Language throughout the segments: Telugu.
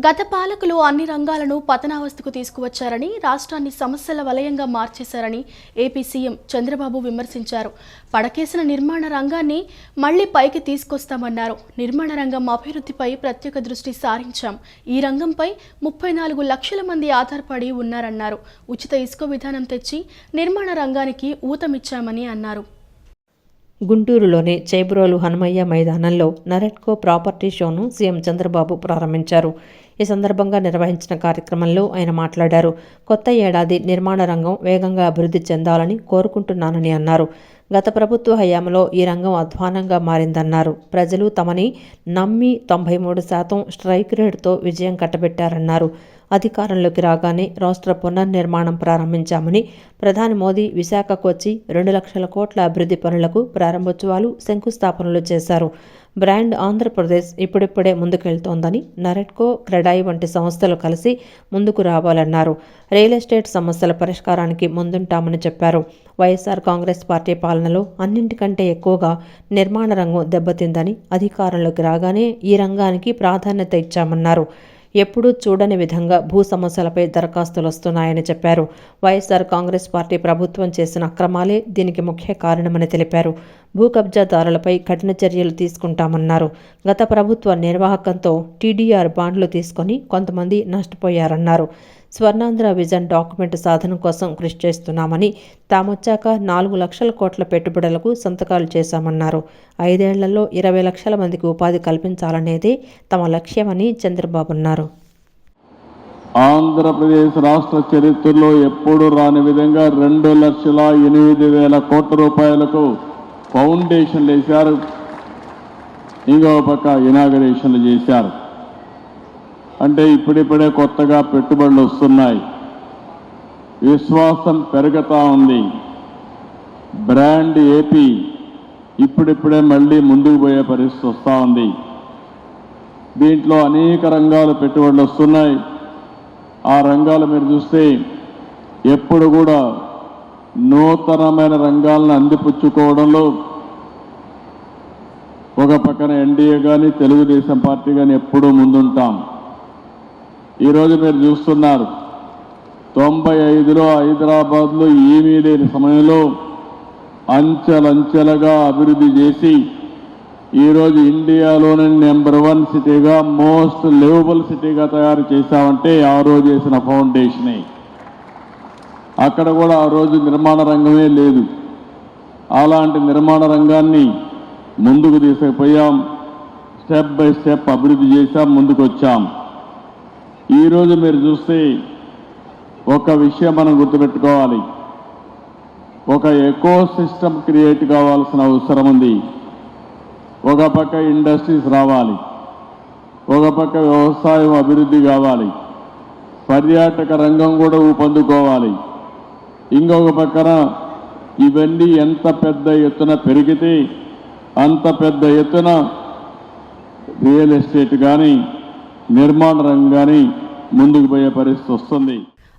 గత పాలకులు అన్ని రంగాలను పతనావస్థకు తీసుకువచ్చారని, రాష్ట్రాన్ని సమస్యల వలయంగా మార్చేశారని ఏపీ సీఎం చంద్రబాబు విమర్శించారు. పడకేసిన నిర్మాణ రంగాన్ని మళ్లీ పైకి తీసుకొస్తామన్నారు. నిర్మాణ రంగం అభివృద్ధిపై ప్రత్యేక దృష్టి సారించాం. ఈ రంగంపై 34 లక్షల మంది ఆధారపడి ఉన్నారన్నారు. ఉచిత ఇసుక విధానం తెచ్చి నిర్మాణ రంగానికి ఊతమిచ్చామని అన్నారు. గుంటూరులోని చేబ్రోలు హనుమయ్య మైదానంలో నరెట్కో ప్రాపర్టీ షోను సీఎం చంద్రబాబు ప్రారంభించారు. ఈ సందర్భంగా నిర్వహించిన కార్యక్రమంలో ఆయన మాట్లాడారు. కొత్త ఏడాది నిర్మాణ రంగం వేగంగా అభివృద్ధి చెందాలని కోరుకుంటున్నానని అన్నారు. గత ప్రభుత్వ హయాంలో ఈ రంగం అధ్వానంగా మారిందన్నారు. ప్రజలు తమని నమ్మి 93% స్ట్రైక్ రేటుతో విజయం కట్టబెట్టారన్నారు. అధికారంలోకి రాగానే రాష్ట్ర పునర్నిర్మాణం ప్రారంభించామని, ప్రధాని మోదీ విశాఖకు వచ్చి 2 లక్షల కోట్ల అభివృద్ధి పనులకు ప్రారంభోత్సవాలు, శంకుస్థాపనలు చేశారు. బ్రాండ్ ఆంధ్రప్రదేశ్ ఇప్పుడిప్పుడే ముందుకెళ్తోందని, నరెట్కో, క్రెడాయి వంటి సంస్థలు కలిసి ముందుకు రావాలన్నారు. రియల్ ఎస్టేట్ సమస్యల పరిష్కారానికి ముందుంటామని చెప్పారు. వైఎస్ఆర్ కాంగ్రెస్ పార్టీ పాలనలో అన్నింటికంటే ఎక్కువగా నిర్మాణ రంగం దెబ్బతిందని, అధికారంలోకి రాగానే ఈ రంగానికి ప్రాధాన్యత ఇచ్చామన్నారు. ఎప్పుడూ చూడని విధంగా భూ సమస్యలపై దరఖాస్తులు వస్తున్నాయని చెప్పారు. వైఎస్ఆర్ కాంగ్రెస్ పార్టీ ప్రభుత్వం చేసిన అక్రమాలే దీనికి ముఖ్య కారణమని తెలిపారు. భూ కబ్జాదారులపై కఠిన చర్యలు తీసుకుంటామన్నారు. గత ప్రభుత్వ నిర్వాహకంతో టీడీఆర్ బాండ్లు తీసుకొని కొంతమంది నష్టపోయారన్నారు. స్వర్ణాంధ్ర విజన్ డాక్యుమెంట్ సాధన కోసం కృషి చేస్తున్నామని, తామొచ్చాక 4 లక్షల కోట్ల పెట్టుబడులకు సంతకాలు చేశామన్నారు. 5 ఏళ్లలో 20 లక్షల మందికి ఉపాధి కల్పించాలనేదే తమ లక్ష్యమని చంద్రబాబు అన్నారు. ఆంధ్రప్రదేశ్ రాష్ట్ర చరిత్రలో ఎప్పుడూ రాని విధంగా 2,08,000 కోట్ల రూపాయలకు ఫౌండేషన్లు వేశారు. ఇంకో పక్క ఇనాగరేషన్లు చేశారు. అంటే ఇప్పుడిప్పుడే కొత్తగా పెట్టుబడులు వస్తున్నాయి. విశ్వాసం పెరుగుతూ ఉంది. బ్రాండ్ ఏపీ ఇప్పుడిప్పుడే మళ్ళీ ముందుకు పోయే పరిస్థితి వస్తూ ఉంది. దీంట్లో అనేక రంగాలు పెట్టుబడులు వస్తున్నాయి. ఆ రంగాలు మీరు చూస్తే ఎప్పుడు కూడా నూతనమైన రంగాలను అందిపుచ్చుకోవడంలో ఒక పక్కన ఎన్డీఏ కానీ, తెలుగుదేశం పార్టీ కానీ ఎప్పుడూ ముందుంటాం. ఈరోజు మీరు చూస్తున్నారు, 95లో హైదరాబాద్లో ఏమీ లేని సమయంలో అంచెలంచెలుగా అభివృద్ధి చేసి ఈరోజు ఇండియాలోనే నెంబర్ 1 సిటీగా, మోస్ట్ లివబుల్ సిటీగా తయారు చేశామంటే ఆ రోజు చేసిన ఫౌండేషనే. అక్కడ కూడా ఆ రోజు నిర్మాణ రంగమే లేదు. అలాంటి నిర్మాణ రంగాన్ని ముందుకు తీసుకుపోయాం. స్టెప్ బై స్టెప్ అభివృద్ధి చేశాం, ముందుకు వచ్చాం. ఈరోజు మీరు చూస్తే ఒక విషయం మనం గుర్తుపెట్టుకోవాలి. ఒక ఎకో సిస్టమ్ క్రియేట్ కావాల్సిన అవసరం ఉంది. ఒక పక్క ఇండస్ట్రీస్ రావాలి, ఒక పక్క వ్యవసాయం అభివృద్ధి కావాలి, పర్యాటక రంగం కూడా ఊపందుకోవాలి. ఇంకొక పక్కన ఇవన్నీ ఎంత పెద్ద ఎత్తున పెరిగితే అంత పెద్ద ఎత్తున రియల్ ఎస్టేట్ కానీ, నిర్మాణ రంగం కానీ ముందుకు పోయే పరిస్థితి వస్తుంది.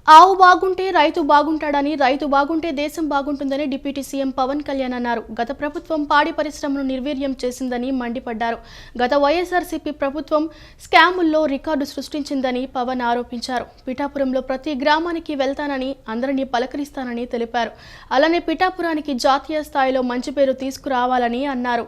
ఆవు బాగుంటే రైతు బాగుంటాడని, రైతు బాగుంటే దేశం బాగుంటుందని డిప్యూటీ సీఎం పవన్ కళ్యాణ్ అన్నారు. గత ప్రభుత్వం పాడి పరిశ్రమను నిర్వీర్యం చేసిందని మండిపడ్డారు. గత వైఎస్ఆర్సీపీ ప్రభుత్వం స్కాముల్లో రికార్డు సృష్టించిందని పవన్ ఆరోపించారు. పిఠాపురంలో ప్రతి గ్రామానికి వెళ్తానని, అందరినీ పలకరిస్తానని తెలిపారు. అలానే పిఠాపురానికి జాతీయ స్థాయిలో మంచి పేరు తీసుకురావాలని అన్నారు.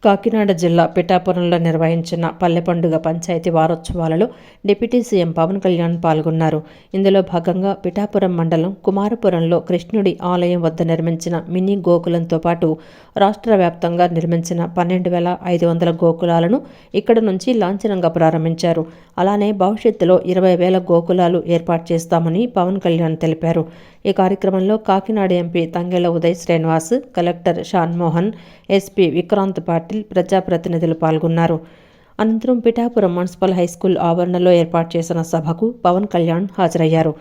కాకినాడ జిల్లా పిఠాపురంలో నిర్వహించిన పల్లె పండుగ పంచాయతీ వారోత్సవాలలో డిప్యూటీ సీఎం పవన్ కళ్యాణ్ పాల్గొన్నారు. ఇందులో భాగంగా పిఠాపురం మండలం కుమారపురంలో కృష్ణుడి ఆలయం వద్ద నిర్మించిన మినీ గోకులంతో పాటు రాష్ట్ర వ్యాప్తంగా నిర్మించిన 12,500 గోకులాలను ఇక్కడ నుంచి లాంఛనంగా ప్రారంభించారు. అలానే భవిష్యత్తులో 20,000 గోకులాలు ఏర్పాటు చేస్తామని పవన్ కళ్యాణ్ తెలిపారు. ఈ కార్యక్రమంలో Kakinada MP Tangella Uday Srinivas, collector Shan Mohan, SP Vikrant Patil, ప్రజాప్రతినిధులు పాల్గొన్నారు. అనంతరం పిఠాపురం మున్సిపల్ హైస్కూల్ ఆవరణలో ఏర్పాటు చేసిన సభకు పవన్ కళ్యాణ్ హాజరయ్యారు.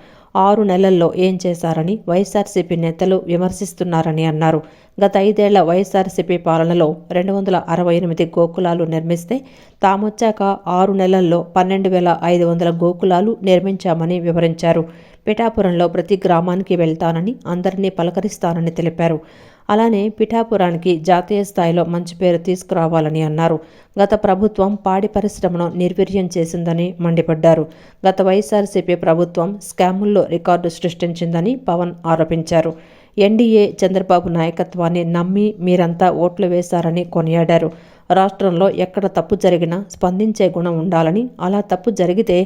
6 నెలల్లో ఏం చేశారని వైఎస్ఆర్సీపీ నేతలు విమర్శిస్తున్నారని అన్నారు. గత 5 ఏళ్ల వైఎస్ఆర్సీపీ పాలనలో 268 గోకులాలు నిర్మిస్తే తామొచ్చాక 6 నెలల్లో 12,500 గోకులాలు నిర్మించామని వివరించారు. పిఠాపురంలో ప్రతి గ్రామానికి వెళ్తానని, అందరినీ పలకరిస్తానని తెలిపారు. అలానే పిఠాపురానికి జాతీయ స్థాయిలో మంచి పేరు తీసుకురావాలని అన్నారు. గత ప్రభుత్వం పాడి పరిశ్రమను నిర్వీర్యం చేసిందని మండిపడ్డారు. గత వైఎస్ఆర్సీపీ ప్రభుత్వం స్కాముల్లో రికార్డు సృష్టించిందని పవన్ ఆరోపించారు. ఎన్డీఏ చంద్రబాబు నాయకత్వాన్ని నమ్మి మీరంతా ఓట్లు వేశారని కొనియాడారు. రాష్ట్రంలో ఎక్కడ తప్పు జరిగినా స్పందించే గుణం ఉండాలని, అలా తప్పు జరిగితే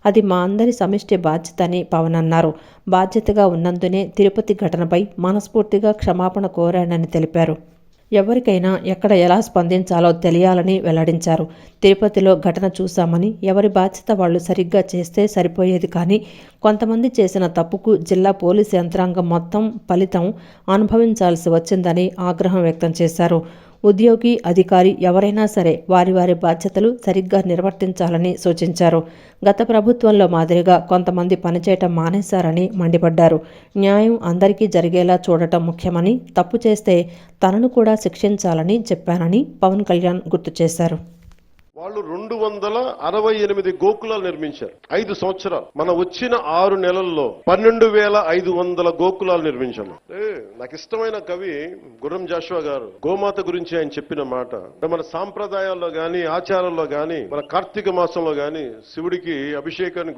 అది మా అందరి సమిష్టి బాధ్యత అని పవన్ అన్నారు. బాధ్యతగా ఉన్నందునే తిరుపతి ఘటనపై మనస్ఫూర్తిగా క్షమాపణ కోరానని తెలిపారు. ఎవరికైనా ఎక్కడ ఎలా స్పందించాలో తెలియాలని వెల్లడించారు. తిరుపతిలో ఘటన చూశామని, ఎవరి బాధ్యత వాళ్ళు సరిగ్గా చేస్తే సరిపోయేది, కానీ కొంతమంది చేసిన తప్పుకు జిల్లా పోలీసు యంత్రాంగం మొత్తం ఫలితం అనుభవించాల్సి వచ్చిందని ఆగ్రహం వ్యక్తం చేశారు. ఉద్యోగి, అధికారి ఎవరైనా సరే వారి వారి బాధ్యతలు సరిగ్గా నిర్వర్తించాలని సూచించారు. గత ప్రభుత్వంలో మాదిరిగా కొంతమంది పనిచేయటం మానేశారని మండిపడ్డారు. న్యాయం అందరికీ జరిగేలా చూడటం ముఖ్యమని, తప్పు చేస్తే తనను కూడా శిక్షించాలని చెప్పానని పవన్ కళ్యాణ్ గుర్తు చేశారు. వాళ్ళు 268 గోకులాలు నిర్మించారు 5 సంవత్సరాలు. మనం వచ్చిన 6 నెలల్లో 12,500 గోకులాలు నిర్మించాము. నాకు ఇష్టమైన కవి గుర్రం జాషువా గారు గోమాత గురించి ఆయన చెప్పిన మాట, మన సాంప్రదాయాల్లో గాని, ఆచారాల్లో గాని, మన కార్తీక మాసంలో గాని శివుడికి అభిషేకాన్ని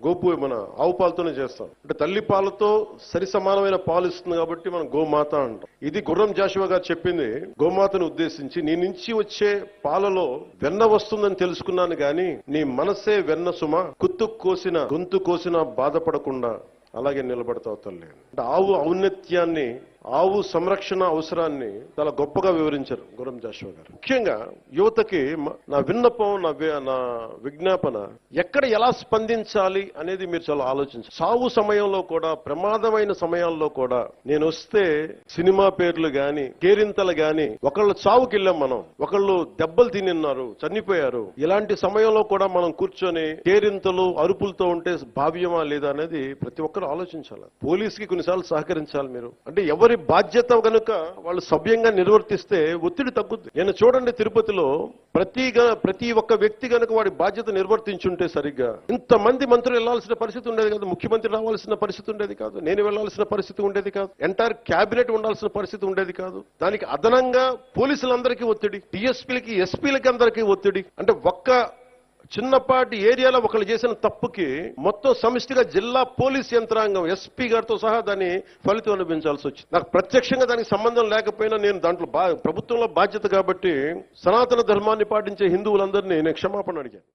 గోపు మన ఆవు పాలతోనే చేస్తాం. అంటే తల్లి పాలతో సరి సమానమైన పాలు ఇస్తుంది కాబట్టి మనం గోమాత అంటాం. ఇది గుర్రం జాషువా గారు చెప్పింది గోమాతను ఉద్దేశించి. నీ నుంచి వచ్చే పాలలో వెన్న వస్తుందని తెలుసుకున్నాను గాని నీ మనసే వెన్న సుమ, గొంతు కోసిన బాధపడకుండా అలాగే నిలబడతావు తల్లి. అంటే ఆవు ఔన్నత్యాన్ని, ఆవు సంరక్షణ అవసరాన్ని చాలా గొప్పగా వివరించారు గుర్రం జాషువా గారు. ముఖ్యంగా యువతకి నా విన్నపం, నా విజ్ఞాపన, ఎక్కడ ఎలా స్పందించాలి అనేది మీరు చాలా ఆలోచించాలి. సావు సమయంలో కూడా, ప్రమాదమైన సమయాల్లో కూడా, నేను వస్తే సినిమా పేర్లు గాని, కేరింతలు గాని, ఒకళ్ళు చావుకి వెళ్ళాం మనం, ఒకళ్ళు దెబ్బలు తిన్నారు, చనిపోయారు. ఇలాంటి సమయంలో కూడా మనం కూర్చొని కేరింతలు, అరుపులతో ఉంటే భావ్యమా లేదా అనేది ప్రతి ఒక్కరు ఆలోచించాలి. పోలీసుకి కొన్నిసార్లు సహకరించాలి మీరు. అంటే ఎవరి బాధ్యత కనుక వాళ్ళు సభ్యంగా నిర్వర్తిస్తే ఒత్తిడి తగ్గుద్ది. నేను చూడండి, తిరుపతిలో ప్రతి ఒక్క వ్యక్తి కనుక వాడి బాధ్యత నిర్వర్తించుంటే సరిగ్గా ఇంతమంది మంత్రులు వెళ్లాల్సిన పరిస్థితి ఉండేది కాదు, ముఖ్యమంత్రి రావాల్సిన పరిస్థితి ఉండేది కాదు, నేను వెళ్లాల్సిన పరిస్థితి ఉండేది కాదు, ఎంటైర్ క్యాబినెట్ ఉండాల్సిన పరిస్థితి ఉండేది కాదు. దానికి అదనంగా పోలీసులందరికీ ఒత్తిడి, డిఎస్పీలకి, ఎస్పీలకి అందరికీ ఒత్తిడి. అంటే ఒక్క చిన్నపాటి ఏరియాలో ఒకళ్ళు చేసిన తప్పుకి మొత్తం సమిష్టిగా జిల్లా పోలీస్ యంత్రాంగం, ఎస్పీ గారితో సహా దాన్ని ఫలితం అనిపించాల్సి వచ్చింది. నాకు ప్రత్యక్షంగా దానికి సంబంధం లేకపోయినా నేను దాంట్లో ప్రభుత్వంలో బాధ్యత కాబట్టి సనాతన ధర్మాన్ని పాటించే హిందువులందరినీ నేను క్షమాపణ అడిగాను.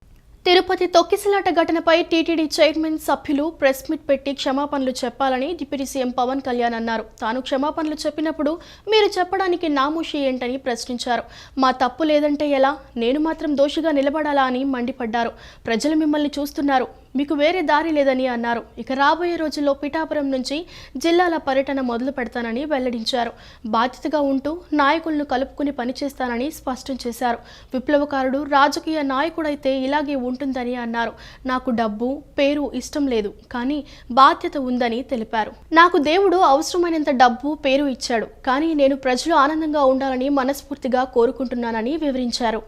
తిరుపతి తొక్కిసలాట ఘటనపై టీటీడీ చైర్మన్ సభ్యులు ప్రెస్ మీట్ పెట్టి క్షమాపణలు చెప్పాలని డిప్యూటీ సీఎం పవన్ కళ్యాణ్ అన్నారు. తాను క్షమాపణలు చెప్పినప్పుడు మీరు చెప్పడానికి నామోషి ఏంటని ప్రశ్నించారు. మా తప్పు లేదంటే ఎలా, నేను మాత్రం దోషిగా నిలబడాలా అని మండిపడ్డారు. ప్రజలు మిమ్మల్ని చూస్తున్నారు, మీకు వేరే దారి లేదని అన్నారు. ఇక రాబోయే రోజుల్లో పిఠాపురం నుంచి జిల్లాల పర్యటన మొదలు పెడతానని వెల్లడించారు. బాధ్యతగా ఉంటూ నాయకులను కలుపుకుని పనిచేస్తానని స్పష్టం చేశారు. విప్లవకారుడు, రాజకీయ నాయకుడైతే ఇలాగే ఉంటుందని అన్నారు. నాకు డబ్బు, పేరు ఇష్టం లేదు, కానీ బాధ్యత ఉందని తెలిపారు. నాకు దేవుడు అవసరమైనంత డబ్బు, పేరు ఇచ్చాడు, కానీ నేను ప్రజలు ఆనందంగా ఉండాలని మనస్ఫూర్తిగా కోరుకుంటున్నానని వివరించారు.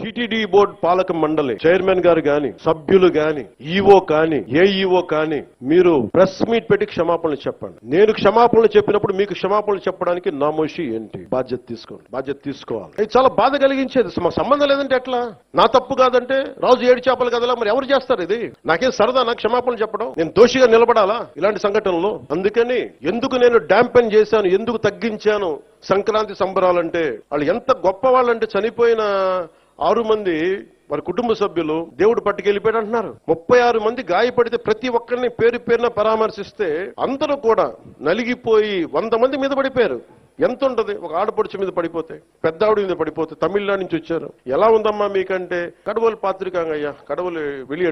టీటీడీ బోర్డు పాలక మండలి చైర్మన్ గారు గాని, సభ్యులు గాని, ఈఓ కాని, ఏఈఓ కాని మీరు ప్రెస్ మీట్ పెట్టి క్షమాపణలు చెప్పండి. నేను క్షమాపణలు చెప్పినప్పుడు మీకు క్షమాపణలు చెప్పడానికి నామోషి ఏంటి? బాధ్యత తీసుకోండి, బాధ్యత తీసుకోవాలి. ఇది చాలా బాధ కలిగించేది. మాకు సంబంధం లేదంటే ఎట్లా? నా తప్పు కాదంటే రాజు 7 చేపలు కదలా, మరి ఎవరు చేస్తారు ఇది? నాకేం సరదా నాకు క్షమాపణలు చెప్పడం? నేను దోషిగా నిలబడాలా ఇలాంటి సంఘటనలో? అందుకని ఎందుకు నేను డాంపెన్ చేశాను, ఎందుకు తగ్గించాను సంక్రాంతి సంబరాలంటే, వాళ్ళు ఎంత గొప్ప వాళ్ళంటే చనిపోయిన 6 మంది వారి కుటుంబ సభ్యులు దేవుడు పట్టుకెళ్ళిపోయాడు అంటున్నారు. 36 మంది గాయపడితే ప్రతి ఒక్కరిని పేరు పేరున పరామర్శిస్తే అందరూ కూడా నలిగిపోయి 100 మంది మీద పడిపోయారు. ఎంత ఉంటది ఒక ఆడపడుచు మీద పడిపోతే, పెద్ద ఆవిడ మీద పడిపోతే? తమిళనాడు నుంచి వచ్చారు. ఎలా ఉందమ్మా మీకంటే, కడవలు పాత్రికాంగయ్యా, కడవలు వెళ్ళి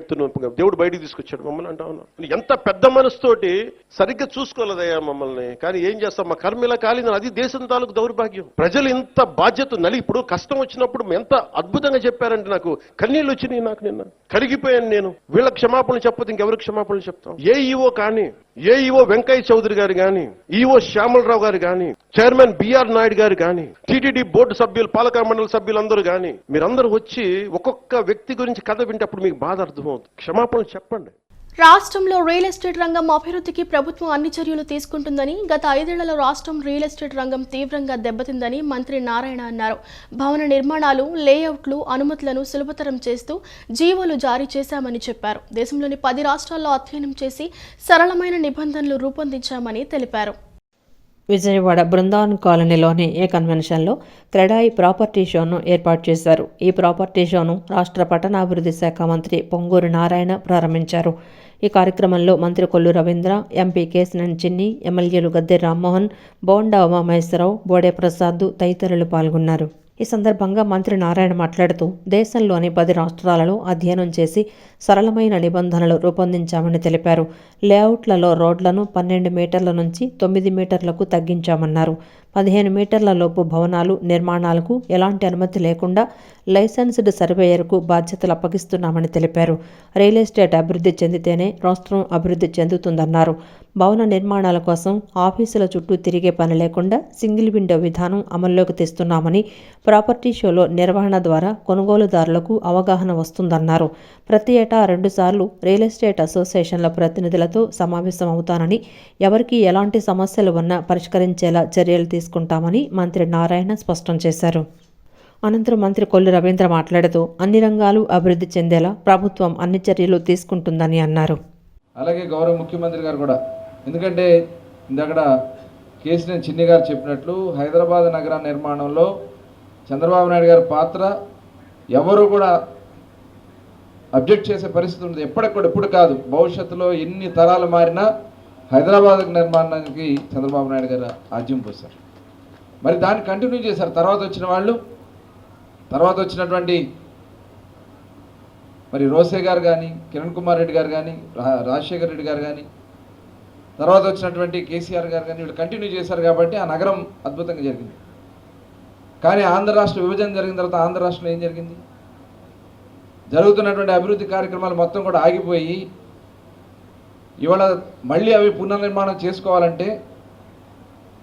దేవుడు బయటికి తీసుకొచ్చాడు మమ్మల్ని అంటా ఉన్నా. ఎంత పెద్ద మనసుతోటి సరిగ్గా చూసుకోలేదయ్యా మమ్మల్ని, కానీ ఏం చేస్తాం, మా కర్మ ఇలా కాలింది. అది దేశం తాలూకు దౌర్భాగ్యం. ప్రజలు ఇంత బాధ్యత ఇప్పుడు కష్టం వచ్చినప్పుడు ఎంత అద్భుతంగా చెప్పారంటే నాకు కన్నీళ్ళు వచ్చినాయి. నాకు నిన్న కరిగిపోయాను నేను. వీళ్ళ క్షమాపణలు చెప్పదు ఇంకెవరికి క్షమాపణలు చెప్తాం? ఏఈఓ కానీ, ఏఈఓ వెంకయ్య చౌదరి గారు కానీ, ఈఓ శ్యామలరావు గారు కానీ, చైర్మన్ బిఆర్ నాయుడు గారు కానీ, టీటీడీ బోర్డు సభ్యులు, పాలక మండలి సభ్యులందరూ కానీ మీరందరూ వచ్చి ఒక్కొక్క వ్యక్తి గురించి కథ వింటప్పుడు మీకు బాధ అర్థమవుతుంది. క్షమాపణలు చెప్పండి. రాష్ట్రంలో రియల్ ఎస్టేట్ రంగం అభివృద్ధికి ప్రభుత్వం అన్ని చర్యలు తీసుకుంటుందని, గత 5 ఏళ్లలో రాష్ట్రం రియల్ ఎస్టేట్ రంగం తీవ్రంగా దెబ్బతిందని మంత్రి నారాయణ అన్నారు. భవన నిర్మాణాలు, లేఅవుట్లు, అనుమతులను సులభతరం చేస్తూ జీవోలు జారీ చేశామని చెప్పారు. దేశంలోని 10 రాష్ట్రాల్లో అధ్యయనం చేసి సరళమైన నిబంధనలు రూపొందించామని తెలిపారు. విజయవాడ బృందావన్ కాలనీలోని ఏ కన్వెన్షన్లో క్రెడాయి ప్రాపర్టీ షోను ఏర్పాటు చేశారు. ఈ ప్రాపర్టీ షోను రాష్ట్ర పట్టణాభివృద్ధి శాఖ మంత్రి పొంగూరు నారాయణ ప్రారంభించారు. ఈ కార్యక్రమంలో మంత్రి కొల్లు రవీంద్ర, ఎంపీ కేసినేని చిన్ని, ఎమ్మెల్యేలు గద్దె రామ్మోహన్, బోండా ఉమామహేశ్వరరావు, బోడే ప్రసాద్ తదితరులు పాల్గొన్నారు. ఈ సందర్భంగా మంత్రి నారాయణ మాట్లాడుతూ దేశంలోని 10 రాష్ట్రాలలో అధ్యయనం చేసి సరళమైన నిబంధనలు రూపొందించామని తెలిపారు. లేఅవుట్లలో రోడ్లను 12 మీటర్ల నుంచి 9 మీటర్లకు తగ్గించామన్నారు. 15 మీటర్ల లోపు భవనాలు నిర్మాణాలకు ఎలాంటి అనుమతి లేకుండా లైసెన్స్డ్ సర్వేయర్కు బాధ్యతలు అప్పగిస్తున్నామని తెలిపారు. రియల్ ఎస్టేట్ అభివృద్ధి చెందితేనే రాష్ట్రం అభివృద్ధి చెందుతుందన్నారు. భవన నిర్మాణాల కోసం ఆఫీసుల చుట్టూ తిరిగే పని లేకుండా సింగిల్ విండో విధానం అమల్లోకి తెస్తున్నామని, ప్రాపర్టీ షోలో నిర్వహణ ద్వారా కొనుగోలుదారులకు అవగాహన వస్తుందన్నారు. ప్రతి ఏటా 2 సార్లు రియల్ ఎస్టేట్ అసోసియేషన్ల ప్రతినిధులతో సమావేశం అవుతానని, ఎవరికి ఎలాంటి సమస్యలు ఉన్నా పరిష్కరించేలా చర్యలు తీసుకుంటామని మంత్రి నారాయణ స్పష్టం చేశారు. అనంతరం మంత్రి కొల్లు రవీంద్ర మాట్లాడుతూ అన్ని రంగాలు అభివృద్ధి చెందేలా ప్రభుత్వం అన్ని చర్యలు తీసుకుంటుందని అన్నారు. అలాగే గౌరవ ముఖ్యమంత్రి గారు కూడా, ఎందుకంటే ఇందక్కడ కేసినేని చిన్ని గారు చెప్పినట్లు హైదరాబాద్ నగర నిర్మాణంలో చంద్రబాబు నాయుడు గారి పాత్ర ఎవరు కూడా అబ్జెక్ట్ చేసే పరిస్థితి ఉంది. ఎప్పుడు కాదు, భవిష్యత్తులో ఎన్ని తరాలు మారినా హైదరాబాద్ నిర్మాణానికి చంద్రబాబు నాయుడు గారు ఆజ్యం పోశారు. మరి దాన్ని కంటిన్యూ చేశారు. తర్వాత వచ్చినటువంటి మరి రోసే గారు కానీ, కిరణ్ కుమార్ రెడ్డి గారు కానీ, రాజశేఖర్ రెడ్డి గారు కానీ, తర్వాత వచ్చినటువంటి కేసీఆర్ గారు కానీ వీళ్ళు కంటిన్యూ చేశారు కాబట్టి ఆ నగరం అద్భుతంగా జరిగింది. కానీ ఆంధ్ర రాష్ట్ర విభజన జరిగిన తర్వాత ఆంధ్ర రాష్ట్రంలో ఏం జరిగింది? జరుగుతున్నటువంటి అభివృద్ధి కార్యక్రమాలు మొత్తం కూడా ఆగిపోయి ఇవాళ మళ్ళీ అవి పునర్నిర్మాణం చేసుకోవాలంటే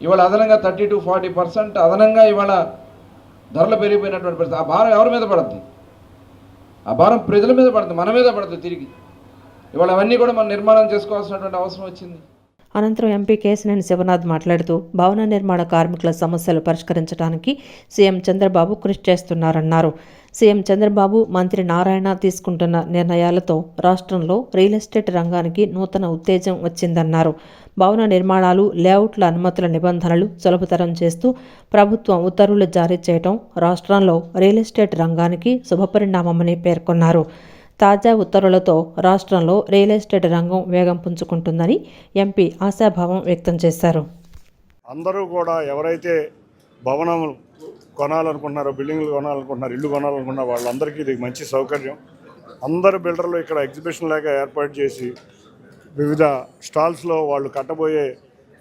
ఇవాళ అదనంగా 30-40% అదనంగా ఇవాళ ధరలు పెరిగిపోయినటువంటి పరిస్థితి. ఆ భారం ఎవరి మీద పడుతుంది? ఆ భారం ప్రజల మీద పడుతుంది, మన మీద పడుతుంది తిరిగి. ఇవాళ అవన్నీ కూడా మనం నిర్మాణం చేసుకోవాల్సినటువంటి అవసరం వచ్చింది. అనంతరం ఎంపీ కేసినేని శివనాథ్ మాట్లాడుతూ భవన నిర్మాణ కార్మికుల సమస్యలు పరిష్కరించడానికి సీఎం చంద్రబాబు కృషి చేస్తున్నారన్నారు. సీఎం చంద్రబాబు, మంత్రి నారాయణ తీసుకుంటున్న నిర్ణయాలతో రాష్ట్రంలో రియల్ ఎస్టేట్ రంగానికి నూతన ఉత్తేజం వచ్చిందన్నారు. భవన నిర్మాణాలు, లేఅవుట్ల అనుమతుల నిబంధనలు సులభతరం చేస్తూ ప్రభుత్వం ఉత్తర్వులు జారీ చేయడం రాష్ట్రంలో రియల్ ఎస్టేట్ రంగానికి శుభపరిణామమని పేర్కొన్నారు. తాజా ఉత్తర్వులతో రాష్ట్రంలో రియల్ ఎస్టేట్ రంగం వేగం పుంజుకుంటుందని ఎంపీ ఆశాభావం వ్యక్తం చేశారు. అందరూ కూడా ఎవరైతే భవనం కొనాలనుకుంటున్నారో, బిల్డింగ్లు కొనాలనుకుంటున్నారో, ఇల్లు కొనాలనుకుంటున్నారో వాళ్ళందరికీ ఇది మంచి సౌకర్యం. అందరు బిల్డర్లు ఇక్కడ ఎగ్జిబిషన్ లాగా ఏర్పాటు చేసి వివిధ స్టాల్స్లో వాళ్ళు కట్టబోయే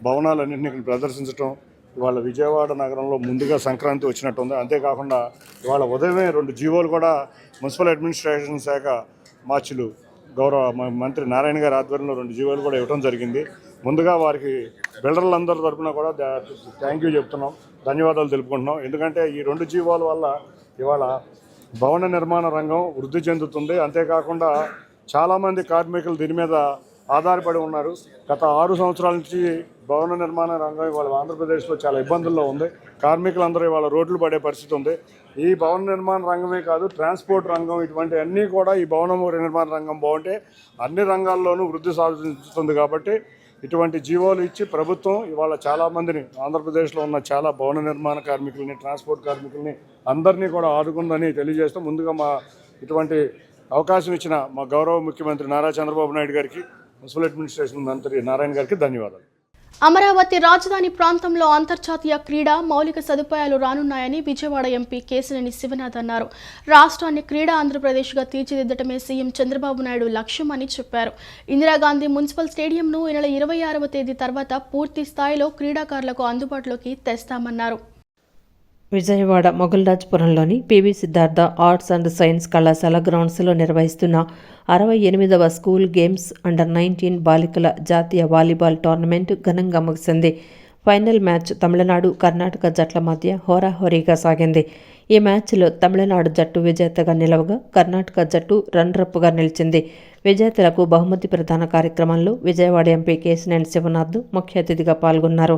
భవనాలన్నింటినీ ఇక్కడ ప్రదర్శించడం ఇవాళ విజయవాడ నగరంలో ముందుగా సంక్రాంతి వచ్చినట్టు ఉంది. అంతేకాకుండా ఇవాళ ఉదయమే 2 జీవోలు కూడా మున్సిపల్ అడ్మినిస్ట్రేషన్ శాఖ మార్చులు గౌరవ మంత్రి నారాయణ గారి ఆధ్వర్యంలో 2 జీవోలు కూడా ఇవ్వడం జరిగింది. ముందుగా వారికి బిల్డర్లందరి తరఫున కూడా థ్యాంక్ యూ చెప్తున్నాం, ధన్యవాదాలు తెలుపుకుంటున్నాం. ఎందుకంటే ఈ 2 జీవోల వల్ల ఇవాళ భవన నిర్మాణ రంగం వృద్ధి చెందుతుంది. అంతేకాకుండా చాలామంది కార్మికులు దీని మీద ఆధారపడి ఉన్నారు. గత 6 సంవత్సరాల నుంచి భవన నిర్మాణ రంగం ఇవాళ ఆంధ్రప్రదేశ్లో చాలా ఇబ్బందుల్లో ఉంది. కార్మికులందరూ ఇవాళ రోడ్లు పడే పరిస్థితి ఉంది. ఈ భవన నిర్మాణ రంగమే కాదు, ట్రాన్స్పోర్ట్ రంగం, ఇటువంటి అన్నీ కూడా ఈ భవన నిర్మాణ రంగం బాగుంటే అన్ని రంగాల్లోనూ వృద్ధి సాధిస్తుంది. కాబట్టి ఇటువంటి జీవోలు ఇచ్చి ప్రభుత్వం ఇవాళ చాలామందిని ఆంధ్రప్రదేశ్లో ఉన్న చాలా భవన నిర్మాణ కార్మికులని, ట్రాన్స్పోర్ట్ కార్మికులని అందరినీ కూడా ఆదుకుందని తెలియజేస్తూ ముందుగా మా ఇటువంటి అవకాశం ఇచ్చిన మా గౌరవ ముఖ్యమంత్రి నారా చంద్రబాబు నాయుడు గారికి, మున్సిపల్ అడ్మినిస్ట్రేషన్ మంత్రి నారాయణ గారికి ధన్యవాదాలు. అమరావతి రాజధాని ప్రాంతంలో అంతర్జాతీయ క్రీడా మౌలిక సదుపాయాలు రానున్నాయని విజయవాడ ఎంపీ కేసినేని శివనాథ్ అన్నారు. రాష్ట్రాన్ని క్రీడా ఆంధ్రప్రదేశ్గా తీర్చిదిద్దటమే సీఎం చంద్రబాబు నాయుడు లక్ష్యమని చెప్పారు. ఇందిరాగాంధీ మున్సిపల్ స్టేడియంను ఈ నెల 26వ తేదీ తర్వాత పూర్తి స్థాయిలో క్రీడాకారులకు అందుబాటులోకి తెస్తామన్నారు. విజయవాడ మొగల్రాజ్పురంలోని PV Siddhartha arts and science కళాశాల గ్రౌండ్స్లో నిర్వహిస్తున్న 68వ స్కూల్ గేమ్స్ అండర్-19 బాలికల జాతీయ వాలీబాల్ టోర్నమెంట్ ఘనంగా ముగిసింది. ఫైనల్ మ్యాచ్ తమిళనాడు కర్ణాటక జట్ల మధ్య హోరాహోరీగా సాగింది. ఈ మ్యాచ్లో తమిళనాడు జట్టు విజేతగా నిలవగా కర్ణాటక జట్టు రన్నరప్గా నిలిచింది. విజేతలకు బహుమతి ప్రదాన కార్యక్రమంలో విజయవాడ ఎంపీ కేశినేని శివనాథ్ ముఖ్య అతిథిగా పాల్గొన్నారు.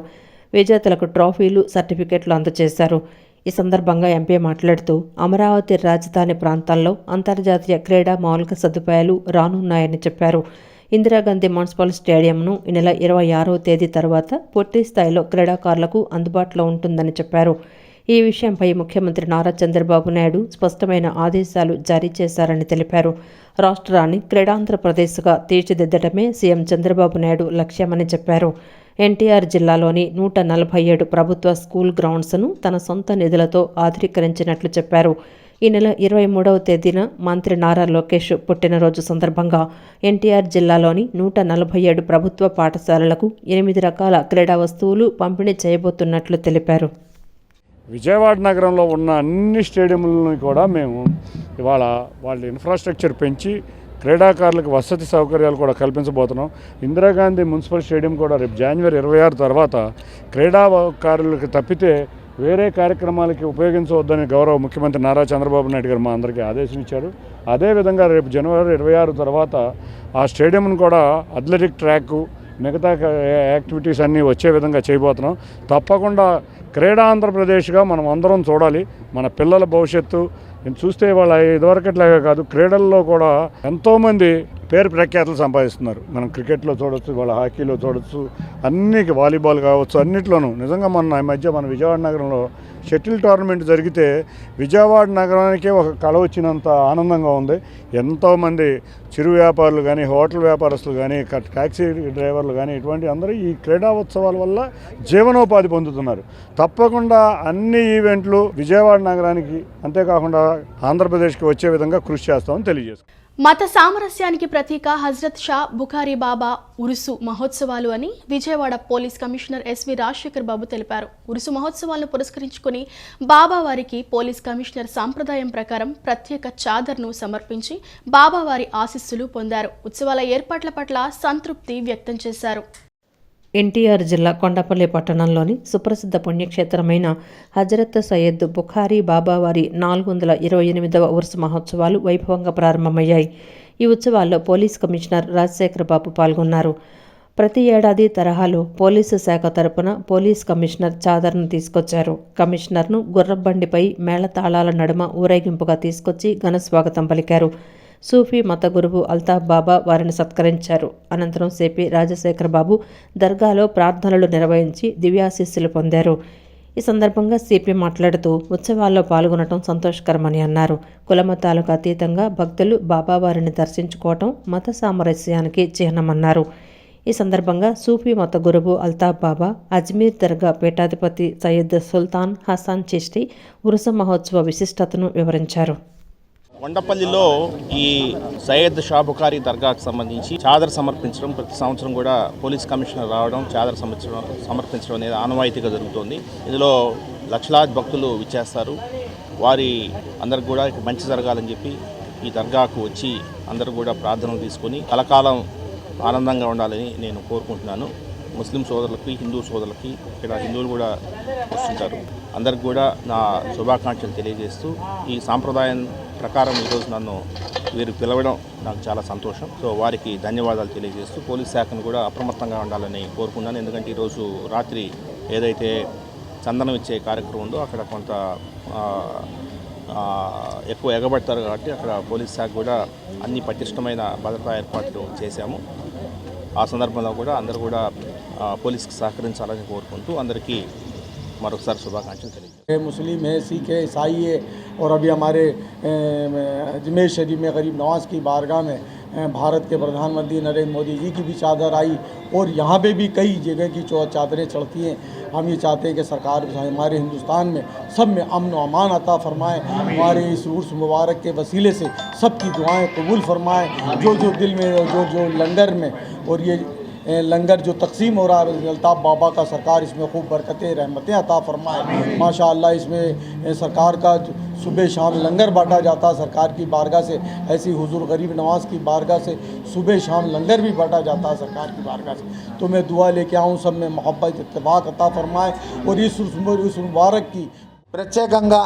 విజేతలకు ట్రోఫీలు, సర్టిఫికెట్లు అందజేశారు. ఈ సందర్భంగా ఎంపీ మాట్లాడుతూ అమరావతి రాజధాని ప్రాంతాల్లో అంతర్జాతీయ క్రీడా మౌలిక సదుపాయాలు రానున్నాయని చెప్పారు. ఇందిరాగాంధీ మున్సిపల్ స్టేడియంను ఈ నెల 26వ తేదీ తర్వాత పూర్తి స్థాయిలో క్రీడాకారులకు అందుబాటులో ఉంటుందని చెప్పారు. ఈ విషయంపై ముఖ్యమంత్రి నారా చంద్రబాబు నాయుడు స్పష్టమైన ఆదేశాలు జారీ చేశారని తెలిపారు. రాష్ట్రాన్ని క్రీడాంధ్రప్రదేశ్గా తీర్చిదిద్దడమే సీఎం చంద్రబాబు నాయుడు లక్ష్యమని చెప్పారు. ఎన్టీఆర్ జిల్లాలోని 147 ప్రభుత్వ స్కూల్ గ్రౌండ్స్ను తన సొంత నిధులతో ఆధునీకరించినట్లు చెప్పారు. ఈ నెల 23వ తేదీన మంత్రి నారా లోకేష్ పుట్టినరోజు సందర్భంగా ఎన్టీఆర్ జిల్లాలోని 147 ప్రభుత్వ పాఠశాలలకు 8 రకాల క్రీడా వస్తువులు పంపిణీ చేయబోతున్నట్లు తెలిపారు. విజయవాడ నగరంలో ఉన్న అన్ని స్టేడియంలను కూడా మేము ఇవాళ వాళ్ళ ఇన్ఫ్రాస్ట్రక్చర్ పెంచి క్రీడాకారులకు వసతి సౌకర్యాలు కూడా కల్పించబోతున్నాం. ఇందిరాగాంధీ మున్సిపల్ స్టేడియం కూడా రేపు జనవరి 26 తర్వాత క్రీడాకారులకు తప్పితే వేరే కార్యక్రమాలకి ఉపయోగించవద్దని గౌరవ ముఖ్యమంత్రి నారా చంద్రబాబు నాయుడు గారు మా అందరికీ ఆదేశం ఇచ్చారు. అదేవిధంగా రేపు జనవరి 26 తర్వాత ఆ స్టేడియంను కూడా అథ్లెటిక్ ట్రాక్, మిగతా యాక్టివిటీస్ అన్నీ వచ్చే విధంగా చేయబోతున్నాం. తప్పకుండా క్రీడా ఆంధ్రప్రదేశ్గా మనం అందరం చూడాలి. మన పిల్లల భవిష్యత్తు చూస్తే వాళ్ళ ఇదివరకట్లాగా కాదు, క్రీడల్లో కూడా ఎంతోమంది పేరు ప్రఖ్యాతులు సంపాదిస్తున్నారు. మనం క్రికెట్లో చూడొచ్చు, వాళ్ళ హాకీలో చూడొచ్చు, అన్ని వాలీబాల్ కావచ్చు, అన్నిట్లోనూ. నిజంగా మన మధ్య మన విజయవాడ నగరంలో షటిల్ టోర్నమెంట్ జరిగితే విజయవాడ నగరానికే ఒక కళ వచ్చినంత ఆనందంగా ఉంది. ఎంతోమంది చిరు వ్యాపారులు కానీ, హోటల్ వ్యాపారస్తులు కానీ, ట్యాక్సీ డ్రైవర్లు కానీ, ఇటువంటి అందరూ ఈ క్రీడా ఉత్సవాల వల్ల జీవనోపాధి పొందుతున్నారు. తప్పకుండా అన్ని ఈవెంట్లు విజయవాడ నగరానికి అంతేకాకుండా ఆంధ్రప్రదేశ్కి వచ్చే విధంగా కృషి చేస్తామని తెలియజేస్తాం. మత సామరస్యానికి ప్రతీక హజ్రత్ షా బుఖారీ బాబా ఉరుసు మహోత్సవాలు అని Vijayawada police commissioner SV Rajasekhar Babu తెలిపారు. ఉరుసు మహోత్సవాలను పురస్కరించుకుని బాబావారికి పోలీస్ కమిషనర్ సాంప్రదాయం ప్రకారం ప్రత్యేక చాదర్ను సమర్పించి బాబావారి ఆశీస్సులు పొందారు. ఉత్సవాల ఏర్పాట్ల పట్ల సంతృప్తి వ్యక్తం చేశారు. ఎన్టీఆర్ జిల్లా కొండపల్లి పట్టణంలోని సుప్రసిద్ధ పుణ్యక్షేత్రమైన హజరత్ సయ్యద్ బుఖారీ బాబావారి 428వ ఉరుసు మహోత్సవాలు వైభవంగా ప్రారంభమయ్యాయి. ఈ ఉత్సవాల్లో పోలీస్ కమిషనర్ రాజశేఖర్ బాబు పాల్గొన్నారు. ప్రతి ఏడాది తరహాలో పోలీసు శాఖ తరపున పోలీస్ కమిషనర్ చాదర్ను తీసుకొచ్చారు. కమిషనర్ను గుర్రబండిపై మేళతాళాల నడుమ ఊరేగింపుగా తీసుకొచ్చి ఘన స్వాగతం పలికారు. సూఫీ మత గురువు అల్తాఫ్ బాబా వారిని సత్కరించారు. అనంతరం సిపి రాజశేఖర్ బాబు దర్గాలో ప్రార్థనలు నిర్వహించి దివ్యాశీస్సులు పొందారు. ఈ సందర్భంగా సిపి మాట్లాడుతూ ఉత్సవాల్లో పాల్గొనడం సంతోషకరమని అన్నారు. కులమతాలకు అతీతంగా భక్తులు బాబావారిని దర్శించుకోవటం మత సామరస్యానికి చిహ్నమన్నారు. ఈ సందర్భంగా సూఫీ మత గురువు అల్తాఫ్ బాబా, అజ్మీర్ దర్గా పీఠాధిపతి సయ్యద్ సుల్తాన్ హసన్ చిష్టి ఉరుసు మహోత్సవ విశిష్టతను వివరించారు. కొండపల్లిలో ఈ సయ్యద్ షా బుఖారీ దర్గాకు సంబంధించి చాదర్ సమర్పించడం ప్రతి సంవత్సరం కూడా పోలీస్ కమిషనర్ రావడం, చాదర్ సమర్పించడం అనేది ఆనవాయితీగా జరుగుతుంది. ఇందులో లక్షలాది భక్తులు విచ్చేస్తారు. వారి అందరికి కూడా మంచి జరగాలని చెప్పి ఈ దర్గాకు వచ్చి అందరూ కూడా ప్రార్థనలు తీసుకొని కలకాలం ఆనందంగా ఉండాలని నేను కోరుకుంటున్నాను. ముస్లిం సోదరులకి, హిందూ సోదరులకి, ఇక్కడ హిందువులు కూడా వస్తుంటారు, అందరికి కూడా నా శుభాకాంక్షలు తెలియజేస్తూ ఈ సాంప్రదాయం ప్రకారం ఈరోజు నన్ను వీరు పిలవడం నాకు చాలా సంతోషం. సో వారికి ధన్యవాదాలు తెలియజేస్తూ పోలీస్ శాఖను కూడా అప్రమత్తంగా ఉండాలని కోరుకున్నాను. ఎందుకంటే ఈరోజు రాత్రి ఏదైతే చందనం ఇచ్చే కార్యక్రమం ఉందో అక్కడ కొంత ఎక్కువ ఎగబడతారు కాబట్టి అక్కడ పోలీస్ శాఖ కూడా అన్ని పటిష్టమైన భద్రతా ఏర్పాట్లు చేశాము. ఆ సందర్భంలో కూడా అందరూ కూడా పోలీస్కి సహకరించాలని కోరుకుంటూ అందరికీ मरोकसार शुभाकांक्षल करेंगे। मुस्लिम है, सिख है, ईसाई है और अभी हमारे अजमेर शरीफ में गरीब नवाज की बारगाह में भारत के प्रधानमंत्री नरेंद्र मोदी जी की भी चादर आई और यहाँ पे भी कई जगह की चादरें चढ़ती हैं। हम ये चाहते हैं कि सरकार हमारे हिंदुस्तान में सब में अमन व अमान अता फरमाए, हमारे इस उर्स मुबारक के वसीले से सबकी दुआएं कबूल फरमाए, जो जो दिल में जो जो लंगर में और ये लंगर जो तकसीम हो रहा है, अल्ताफ़ बाबा का सरकार इसमें खूब बरकतें रहमतें अता फरमाए। माशाअल्लाह इसमें सरकार का सुबह शाम लंगर बांटा जाता है सरकार की बारगाह से, ऐसी हुजूर गरीब नवाज की बारगाह से सुबह शाम लंगर भी बांटा जाता है सरकार की बारगाह से। तो मैं दुआ लेके आऊँ सब में मोहब्बत इत्तेफाक अता फरमाए और इस मुबारक की ప్రత్యేకంగా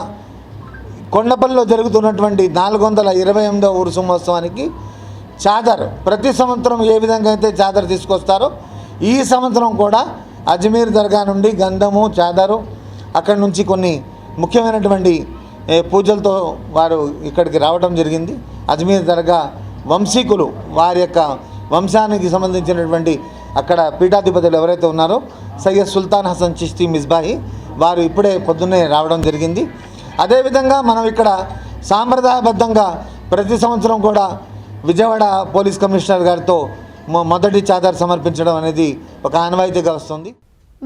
కొండపల్లిలో జరుగుతున్నటువంటి 428వ ఉరుసు మహోత్సవానికి చాదర్ ప్రతి సంవత్సరం ఏ విధంగా అయితే చాదర్ తీసుకొస్తారో ఈ సంవత్సరం కూడా అజ్మీర్ దర్గా నుండి గంధము చాదరు అక్కడి నుంచి కొన్ని ముఖ్యమైనటువంటి పూజలతో వారు ఇక్కడికి రావడం జరిగింది. అజ్మీర్ దర్గా వంశీకులు వారి యొక్క వంశానికి సంబంధించినటువంటి అక్కడ పీఠాధిపతులు ఎవరైతే ఉన్నారో సయ్యద్ సుల్తాన్ హసన్ చిష్తి మిస్బాయి వారు ఇప్పుడే పొద్దున్నే రావడం జరిగింది. అదేవిధంగా మనం ఇక్కడ సాంప్రదాయబద్ధంగా ప్రతి సంవత్సరం కూడా విజయవాడ పోలీస్ కమిషనర్ గారితో మొదటి చాదర్ సమర్పించడం అనేది ఒక ఆనవాయితీగా వస్తుంది.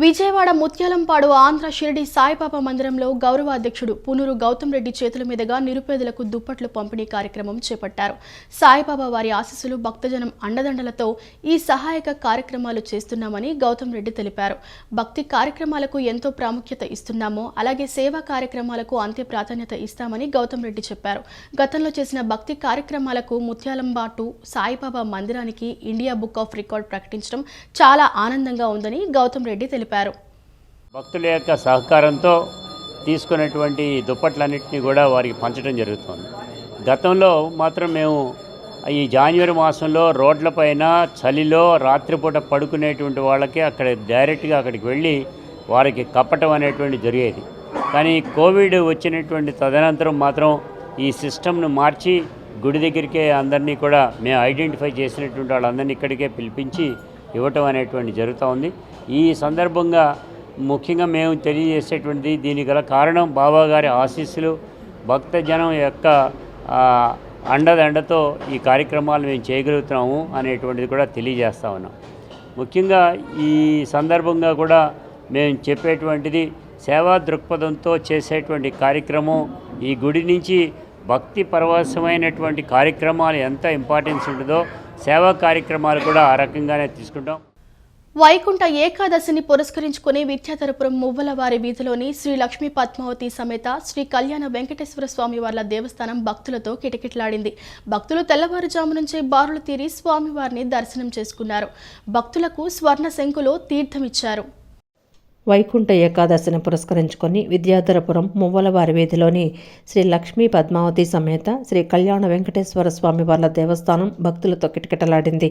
విజయవాడ ముత్యాలంపాడు ఆంధ్ర షిరిడి సాయిబాబా మందిరంలో గౌరవ అధ్యక్షుడు పూనూరు గౌతమ్ రెడ్డి చేతుల మీదుగా నిరుపేదలకు దుప్పట్లు పంపిణీ కార్యక్రమం చేపట్టారు. సాయిబాబా వారి ఆశీస్సులు భక్తజనం అండదండలతో ఈ సహాయక కార్యక్రమాలు చేస్తున్నామని గౌతమ్ రెడ్డి తెలిపారు. భక్తి కార్యక్రమాలకు ఎంతో ప్రాముఖ్యత ఇస్తున్నామో అలాగే సేవా కార్యక్రమాలకు అంతే ప్రాధాన్యత ఇస్తామని గౌతమ్ రెడ్డి చెప్పారు. గతంలో చేసిన భక్తి కార్యక్రమాలకు ముత్యాలంపాటు సాయిబాబా మందిరానికి ఇండియా బుక్ ఆఫ్ రికార్డ్ ప్రకటించడం చాలా ఆనందంగా ఉందని గౌతమ్ రెడ్డి తెలిపారు. భక్తుల యొక్క సహకారంతో తీసుకున్నటువంటి దుప్పట్లన్నింటినీ కూడా వారికి పంచడం జరుగుతుంది. గతంలో మాత్రం మేము ఈ జనవరి మాసంలో రోడ్లపైన చలిలో రాత్రిపూట పడుకునేటువంటి వాళ్ళకి అక్కడ డైరెక్ట్గా అక్కడికి వెళ్ళి వారికి కప్పటం అనేటువంటి జరిగేది. కానీ కోవిడ్ వచ్చినటువంటి తదనంతరం మాత్రం ఈ సిస్టమ్ను మార్చి గుడి దగ్గరికే అందరినీ కూడా మేము ఐడెంటిఫై చేసినటువంటి వాళ్ళందరినీ ఇక్కడికే పిలిపించి ఇవ్వటం అనేటువంటి జరుగుతూ ఉంది. ఈ సందర్భంగా ముఖ్యంగా మేము తెలియజేసేటువంటిది దీనికి గల కారణం బాబాగారి ఆశీస్సులు భక్తజనం యొక్క అండదండతో ఈ కార్యక్రమాలు మేము చేయగలుగుతున్నాము అనేటువంటిది కూడా తెలియజేస్తా ఉన్నాం. ముఖ్యంగా ఈ సందర్భంగా కూడా మేము చెప్పేటువంటిది సేవా దృక్పథంతో చేసేటువంటి కార్యక్రమం ఈ గుడి నుంచి భక్తి పరవశమైనటువంటి కార్యక్రమాలు ఎంత ఇంపార్టెన్స్ ఉంటుందో సేవా కార్యక్రమాలు కూడా ఆ రకంగానే తీసుకుంటాం. వైకుంఠ ఏకాదశిని పురస్కరించుకుని విద్యాధరపురం మువ్వలవారి వీధిలోని శ్రీ లక్ష్మీ పద్మావతి సమేత శ్రీ కళ్యాణ వెంకటేశ్వర స్వామి వార్ల దేవస్థానం భక్తులతో కిటకిటలాడింది. భక్తులు తెల్లవారుజాము నుంచే బారులు తీరి స్వామివారిని దర్శనం చేసుకున్నారు. భక్తులకు స్వర్ణ శంకులో తీర్థమిచ్చారు. వైకుంఠ ఏకాదశిని పురస్కరించుకొని విద్యాధరపురం మువ్వలవారి వీధిలోని శ్రీ లక్ష్మీ పద్మావతి సమేత శ్రీ కళ్యాణ వెంకటేశ్వర స్వామి వార్ల దేవస్థానం భక్తులతో కిటకిటలాడింది.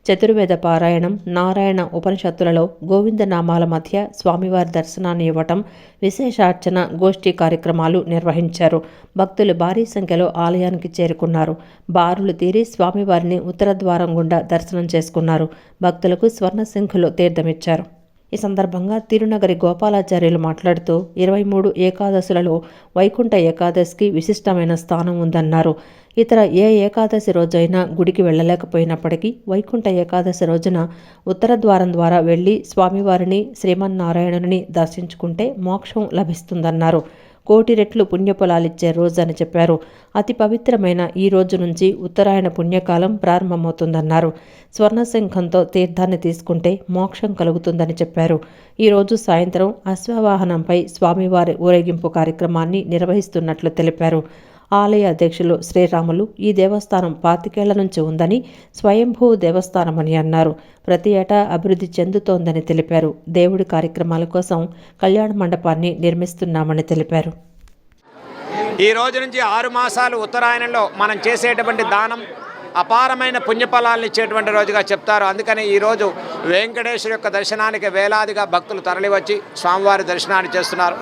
చతుర్వేద పారాయణం, నారాయణ ఉపనిషత్తులలో గోవిందనామాల మధ్య స్వామివారి దర్శనాన్ని ఇవ్వటం, విశేషార్చన, గోష్ఠీ కార్యక్రమాలు నిర్వహించారు. భక్తులు భారీ సంఖ్యలో ఆలయానికి చేరుకున్నారు. బారులు తీరి స్వామివారిని ఉత్తర ద్వారం గుండా దర్శనం చేసుకున్నారు. భక్తులకు స్వర్ణ శంఖులో తీర్థమిచ్చారు. ఈ సందర్భంగా తిరునగరి గోపాలాచార్యులు మాట్లాడుతూ 23 ఏకాదశులలో వైకుంఠ ఏకాదశికి విశిష్టమైన స్థానం ఉందన్నారు. ఇతర ఏ ఏకాదశి రోజైనా గుడికి వెళ్ళలేకపోయినప్పటికీ వైకుంఠ ఏకాదశి రోజున ఉత్తర ద్వారం ద్వారా వెళ్ళి స్వామివారిని, శ్రీమన్నారాయణుని దర్శించుకుంటే మోక్షం లభిస్తుందన్నారు. 1,000,000 రెట్లు పుణ్యఫలాలిచ్చే రోజు అని చెప్పారు. అతి పవిత్రమైన ఈ రోజు నుంచి ఉత్తరాయణ పుణ్యకాలం ప్రారంభమవుతుందన్నారు. స్వర్ణశంఖంతో తీర్థాన్ని తీసుకుంటే మోక్షం కలుగుతుందని చెప్పారు. ఈరోజు సాయంత్రం అశ్వవాహనంపై స్వామివారి ఊరేగింపు కార్యక్రమాన్ని నిర్వహిస్తున్నట్లు తెలిపారు. ఆలయ అధ్యక్షులు శ్రీరాములు ఈ దేవస్థానం 25 ఏళ్ల నుంచి ఉందని, స్వయంభూ దేవస్థానమని అన్నారు. ప్రతి ఏటా అభివృద్ధి చెందుతోందని తెలిపారు. దేవుడి కార్యక్రమాల కోసం కళ్యాణ మండపాన్ని నిర్మిస్తున్నామని తెలిపారు. ఈ రోజు నుంచి 6 మాసాలు ఉత్తరాయణంలో మనం చేసేటువంటి దానం అపారమైన పుణ్యఫలాలను ఇచ్చేటువంటి రోజుగా చెప్తారు. అందుకని ఈరోజు వెంకటేశ్వర యొక్క దర్శనానికి వేలాదిగా భక్తులు తరలివచ్చి స్వామివారి దర్శనాన్ని చేస్తున్నారు.